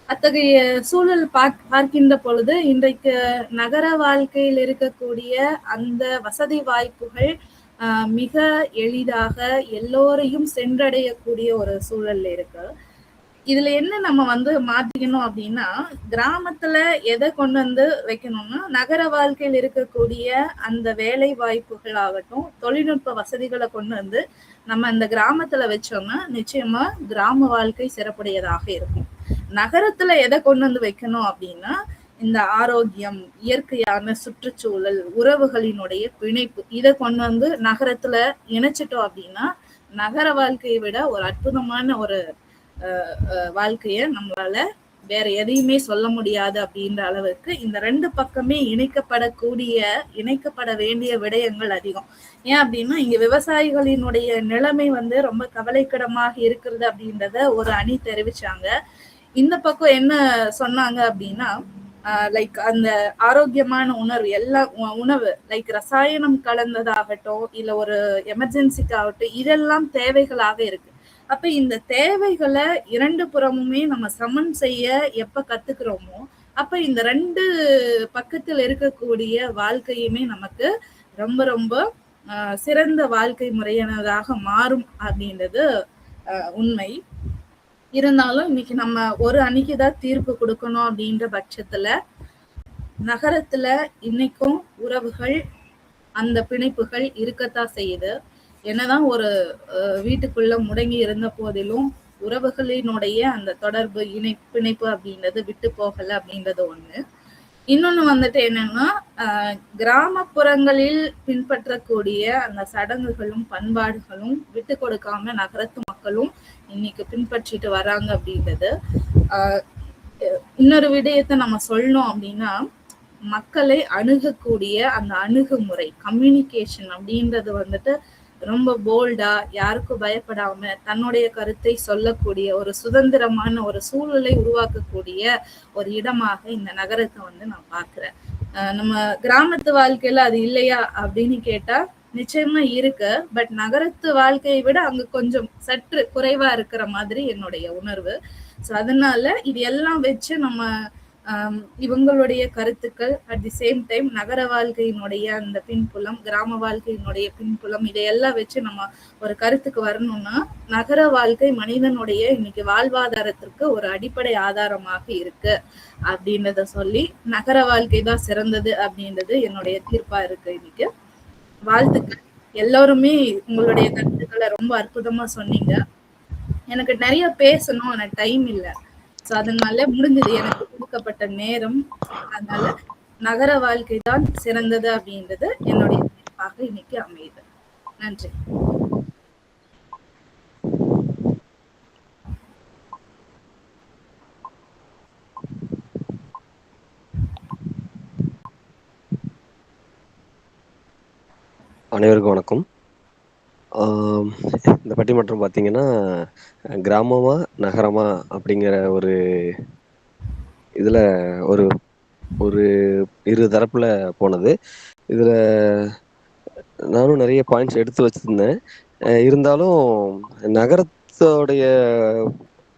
அத்தகைய சூழல் பார்க்கின்ற பொழுது இன்றைக்கு நகர வாழ்க்கையில் இருக்கக்கூடிய அந்த வசதி வாய்ப்புகள் மிக எளிதாக எல்லோரையும் சென்றடையக்கூடிய ஒரு சூழல் இருக்கு. இதுல என்ன நம்ம வந்து மாத்திக்கணும் அப்படின்னா, கிராமத்துல எதை கொண்டு வந்து வைக்கணும்னா, நகர வாழ்க்கையில் இருக்கக்கூடிய அந்த வேலை வாய்ப்புகள் ஆகட்டும், தொழில்நுட்ப வசதிகளை கொண்டு வந்து நம்ம அந்த கிராமத்துல வச்சோம்னா நிச்சயமா கிராம வாழ்க்கை சிறப்புடையதாக இருக்கும். நகரத்துல எதை கொண்டு வந்து வைக்கணும் அப்படின்னா, இந்த ஆரோக்கியம், இயற்கையான சுற்றுச்சூழல், உறவுகளினுடைய பிணைப்பு, இதை கொண்டு வந்து நகரத்துல இணைச்சிட்டோம் அப்படின்னா நகர வாழ்க்கையை விட ஒரு அற்புதமான ஒரு வாழ்க்கைய நம்மளால வேற எதையுமே சொல்ல முடியாது அப்படின்ற அளவுக்கு இந்த 2 பக்கமே இணைக்கப்பட வேண்டிய விடயங்கள் அதிகம். ஏன் அப்படின்னா, இங்க விவசாயிகளினுடைய நிலைமை வந்து ரொம்ப கவலைக்கிடமாக இருக்கிறது அப்படின்றத ஒரு அணி தெரிவிச்சாங்க. இந்த பக்கம் என்ன சொன்னாங்க அப்படின்னா, லைக் அந்த ஆரோக்கியமான உணவு லைக் ரசாயனம் கலந்ததாகட்டும், இல்ல ஒரு எமர்ஜென்சிக்காகட்டும், இதெல்லாம் தேவைகளாக இருக்கு. அப்ப இந்த தேவைகளை 2 புறமுமே நம்ம சமன் செய்ய எப்ப கத்துக்கிறோமோ அப்ப இந்த 2 பக்கத்தில் இருக்கக்கூடிய வாழ்க்கையுமே நமக்கு ரொம்ப ரொம்ப சிறந்த வாழ்க்கை முறையானதாக மாறும் அப்படின்றது உண்மை. இருந்தாலும் இன்னைக்கு நம்ம ஒரு அணிக்குதான் தீர்ப்பு கொடுக்கணும் அப்படின்ற பட்சத்துல நகரத்துல இன்னைக்கும் உறவுகள், அந்த பிணைப்புகள் இருக்கத்தான் செய்யுது. என்னதான் ஒரு வீட்டுக்குள்ள முடங்கி இருந்த போதிலும் உறவுகளினுடைய அந்த தொடர்பு, பிணைப்பு அப்படின்றது விட்டு போகல அப்படின்றது ஒண்ணு. இன்னொன்னு வந்துட்டு என்னன்னா, கிராமப்புறங்களில் பின்பற்றக்கூடிய அந்த சடங்குகளும் பண்பாடுகளும் விட்டு கொடுக்காம நகரத்து மக்களும் இன்னைக்கு பின்பற்றிட்டு வராங்க அப்படின்றது. இன்னொரு விடயத்தை நம்ம சொல்லணும் அப்படின்னா, மக்களை அணுகக்கூடிய அந்த அணுகுமுறை, கம்யூனிகேஷன் அப்படின்றது வந்துட்டு ரொம்ப போல்டா, யாருக்கும் பயப்படாம தன்னுடைய கருத்தை சொல்லக்கூடிய ஒரு சுதந்திரமான ஒரு சூழலை உருவாக்கக்கூடிய ஒரு இடமாக இந்த நகரத்தை வந்து நான் பார்க்கிறேன். நம்ம கிராமத்து வாழ்க்கையில அது இல்லையா அப்படின்னு கேட்டா நிச்சயமா இருக்கு. பட் நகரத்து வாழ்க்கையை விட அங்க கொஞ்சம் சற்று குறைவா இருக்கிற மாதிரி என்னுடைய உணர்வு. சோ அதனால இது எல்லாம் வச்சு நம்ம இவங்களுடைய கருத்துக்கள் அட் தி சேம் டைம் நகர வாழ்க்கையினுடைய அந்த பின்புலம், கிராம வாழ்க்கையினுடைய பின்புலம், இதையெல்லாம் வச்சு நம்ம ஒரு கருத்துக்கு வரணும்னா நகர வாழ்க்கை மனிதனுடைய இன்னைக்கு வாழ்வாதாரத்திற்கு ஒரு அடிப்படை ஆதாரமாக இருக்கு அப்படின்றத சொல்லி நகர வாழ்க்கை தான் சிறந்தது அப்படின்றது என்னுடைய தீர்ப்பா இருக்கு இன்னைக்கு. வாழ்த்துக்கள் எல்லோருமே, உங்களுடைய கருத்துக்களை ரொம்ப அற்புதமா சொன்னீங்க. எனக்கு நிறைய பேசணும், எனக்கு டைம் இல்லை. ஸோ அதனால முடிஞ்சது எனக்கு கொடுக்கப்பட்ட நேரம். அதனால நகர வாழ்க்கை தான் சிறந்தது அப்படின்றது என்னுடைய தீர்ப்பாக இன்னைக்கு அமையுது. நன்றி. அனைவருக்கும் வணக்கம். இந்த பட்டிமன்றம் பார்த்தீங்கன்னா கிராமமா நகரமா அப்படிங்கிற ஒரு இதில் ஒரு ஒரு இரு தரப்புல போனது. இதில் நானும் நிறைய பாயிண்ட்ஸ் எடுத்து வச்சிருந்தேன். இருந்தாலும் நகரத்தோடைய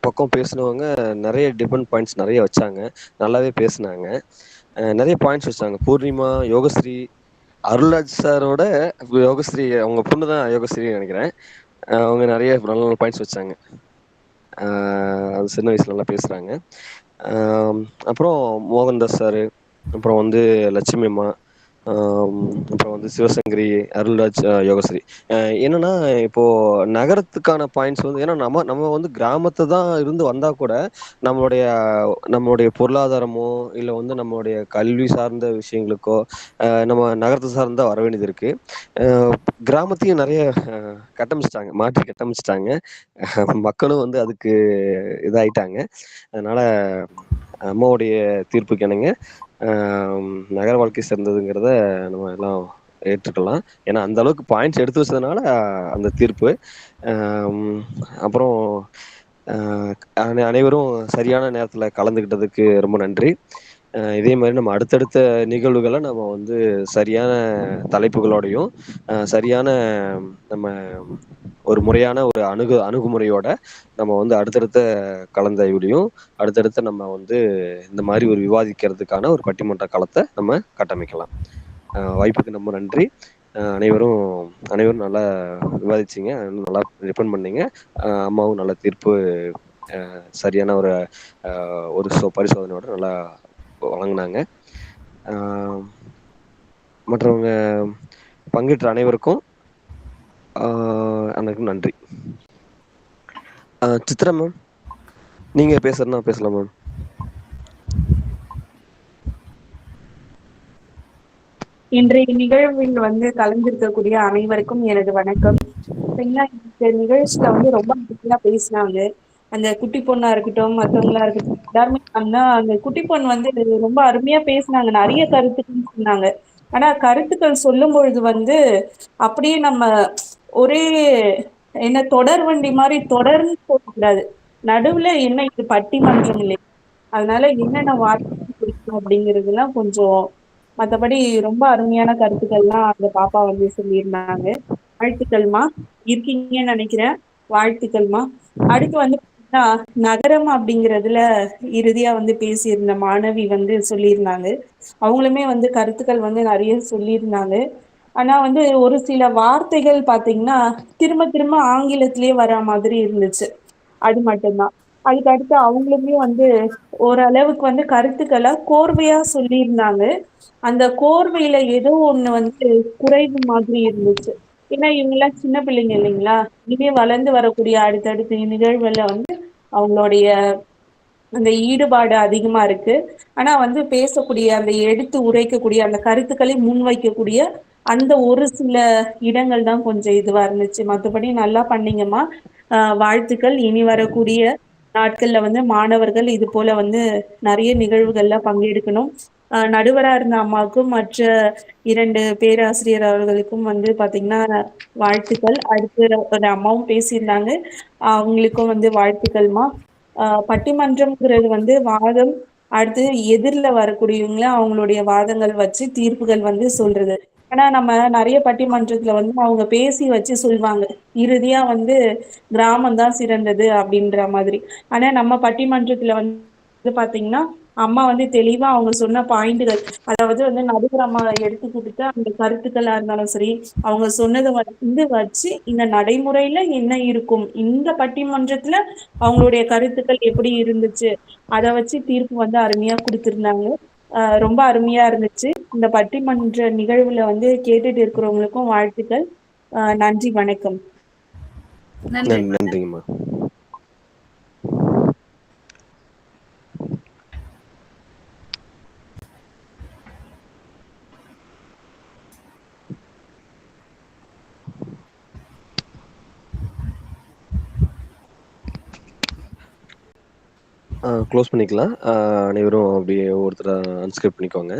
பக்கம் பேசினவங்க நிறைய டிஃபரெண்ட் பாயிண்ட்ஸ் நிறைய வச்சாங்க, நல்லாவே பேசினாங்க, நிறைய பாயிண்ட்ஸ் வச்சாங்க. பூர்ணிமா, யோகஸ்ரீ, அருள்ராஜ் சாரோட யோகஸ்ரீ, அவங்க பொண்ணு தான் யோகஸ்ரீ நினைக்கிறேன். அவங்க நிறைய நல்ல நல்ல பாயிண்ட்ஸ் வச்சாங்க. அது சின்ன வயசுல நல்லா பேசுறாங்க. அப்புறம் மோகன்தாஸ் சாரு, அப்புறம் வந்து லட்சுமி அம்மா, அப்புறம் வந்து சிவசங்கரி, அருள்ராஜ், யோகஸ்ரீ. என்னன்னா இப்போ நகரத்துக்கான பாயிண்ட்ஸ் வந்து, ஏன்னா நம்ம வந்து கிராமத்தை தான் இருந்து வந்தா கூட நம்மளுடைய பொருளாதாரமோ இல்லை வந்து நம்மளுடைய கல்வி சார்ந்த விஷயங்களுக்கோ நம்ம நகரத்தை சார்ந்தா வர வேண்டியது இருக்கு. கிராமத்தையும் நிறைய மாற்றி கட்டமைச்சிட்டாங்க. மக்களும் வந்து அதுக்கு இதாயிட்டாங்க. அதனால அம்மாவுடைய தீர்ப்புக்கு என்னங்க நகர வாழ்க்கை சிறந்ததுங்கிறத நம்ம எல்லாம் ஏற்றுக்கலாம். ஏன்னா அந்த அளவுக்கு பாயிண்ட்ஸ் எடுத்து வச்சதுனால அந்த தீர்ப்பு. அப்புறம் அனைவரும் சரியான நேரத்தில் கலந்துக்கிட்டதுக்கு ரொம்ப நன்றி. இதே மாதிரி நம்ம அடுத்தடுத்த நிகழ்வுகளை நம்ம வந்து சரியான தலைப்புகளோடையும் சரியான நம்ம ஒரு முறையான ஒரு அணுகுமுறையோட நம்ம வந்து அடுத்தடுத்த கலந்தாய்வுலையும் அடுத்தடுத்த நம்ம வந்து இந்த மாதிரி ஒரு விவாதிக்கிறதுக்கான ஒரு பட்டிமன்ற களத்தை நம்ம கட்டமைக்கலாம். வாய்ப்புக்கு ரொம்ப நன்றி. அனைவரும் நல்லா விவாதிச்சிங்க, நல்லா டிபெண்ட் பண்ணீங்க. அம்மாவும் நல்ல தீர்ப்பு, சரியான ஒரு பரிசோதனையோட நல்லா வழங்கினாங்க. மற்றவங்க பங்கேற்ற அனைவருக்கும் அனைவருக்கும் நன்றி. சித்ரா மேம், நீங்க பேசுறதுனா பேசலாம் மேம். இன்றைய நிகழ்வில் வந்து கலந்திருக்கக்கூடிய அனைவருக்கும் எனது வணக்கம். இந்த நிகழ்ச்சியில வந்து ரொம்ப நல்லா பேசினாங்க. அந்த குட்டி பொண்ணா இருக்கட்டும், மற்றவங்களா இருக்கட்டும், எல்லாருமே அந்த குட்டி பொண்ணு வந்து ரொம்ப அருமையா பேசினாங்க, நிறைய கருத்துக்கள் சொன்னாங்க. ஆனா கருத்துக்கள் சொல்லும் பொழுது வந்து அப்படியே நம்ம ஒரே என்ன தொடர் வண்டி மாதிரி தொடர்ந்து போகக்கூடாது. நடுவுல என்ன இது பட்டிமன்றம் இல்லை, அதனால என்னென்ன வார்த்தை பிடிக்கும் அப்படிங்கிறதுலாம் கொஞ்சம், மற்றபடி ரொம்ப அருமையான கருத்துக்கள்லாம் அந்த பாப்பா வந்து சொல்லியிருந்தாங்க. வாழ்த்துக்கள்மா, இருக்கீங்கன்னு நினைக்கிறேன். வாழ்த்துக்கள்மா. அடுத்து வந்து நகரம் அப்படிங்கிறதுல இறுதியா வந்து பேசியிருந்த மாணவி வந்து சொல்லியிருந்தாங்க. அவங்களுமே வந்து கருத்துக்கள் வந்து நிறைய சொல்லியிருந்தாங்க. ஆனா வந்து ஒரு சில வார்த்தைகள் பாத்தீங்கன்னா திரும்ப திரும்ப ஆங்கிலத்திலேயே வர மாதிரி இருந்துச்சு. அது மட்டும்தான். அதுக்கு அடுத்து அவங்களுமே வந்து ஓரளவுக்கு வந்து கருத்துக்களை கோர்வையா சொல்லியிருந்தாங்க. அந்த கோர்வையில ஏதோ ஒண்ணு வந்து குறைவு மாதிரி இருந்துச்சு. ஏன்னா இவங்க எல்லாம் சின்ன பிள்ளைங்க இல்லைங்களா, இனிமே வளர்ந்து வரக்கூடிய அடுத்தடுத்த நிகழ்வுல வந்து அவங்களுடைய அந்த ஈடுபாடு அதிகமா இருக்கு. ஆனா வந்து பேசக்கூடிய அந்த எடுத்து உரைக்கக்கூடிய அந்த கருத்துக்களை முன்வைக்கக்கூடிய அந்த ஒரு சில இடங்கள் தான் கொஞ்சம் இதுவா இருந்துச்சு. மற்றபடி நல்லா பண்ணீங்கம்மா, வாழ்த்துக்கள். இனி வரக்கூடிய நாட்கள்ல வந்து மாணவர்கள் இது போல வந்து நிறைய நிகழ்வுகள்ல பங்கெடுக்கணும். நடுவரா இருந்த அம்மாவுக்கும் மற்ற 2 பேராசிரியர் அவர்களுக்கும் வந்து பாத்தீங்கன்னா வாழ்த்துக்கள். அடுத்து ஒரு அம்மாவும் பேசியிருந்தாங்க, அவங்களுக்கும் வந்து வாழ்த்துக்கள்மா. பட்டிமன்றம்ங்கிறது வந்து வாதம், அடுத்து எதிரில வரக்கூடியவங்கள அவங்களுடைய வாதங்கள் வச்சு தீர்ப்புகள் வந்து சொல்றது. ஆனா நம்ம நிறைய பட்டிமன்றத்துல வந்து அவங்க பேசி வச்சு சொல்லுவாங்க, இறுதியா வந்து கிராமம் தான் சிறந்தது அப்படின்ற மாதிரி. ஆனா நம்ம பட்டிமன்றத்துல வந்து பாத்தீங்கன்னா அம்மா வந்து தெளிவா அவங்க சொன்ன பாயிண்ட்கள், அதாவது வந்து நடுவர் அம்மா எடுத்து கொடுத்த அந்த கருத்துக்களா இருந்தாலும் சரி, அவங்க சொன்னதை வந்து வச்சு இந்த நடைமுறையில என்ன இருக்கும், இந்த பட்டிமன்றத்துல அவங்களுடைய கருத்துக்கள் எப்படி இருந்துச்சு, அதை வச்சு தீர்ப்பு வந்து அருமையா கொடுத்திருந்தாங்க. ரொம்ப அருமையா இருந்துச்சு. இந்த பட்டிமன்ற நிகழ்வுல வந்து கேட்டுட்டு இருக்கிறவங்களுக்கும் வாழ்த்துக்கள். நன்றி, வணக்கம். நன்றிங்கம்மா. க்ளோஸ் பண்ணிக்கலாம். அனைவரும் அப்படியே ஒருத்தர் அன்ஸ்கிரிப்ட் பண்ணிக்கோங்க.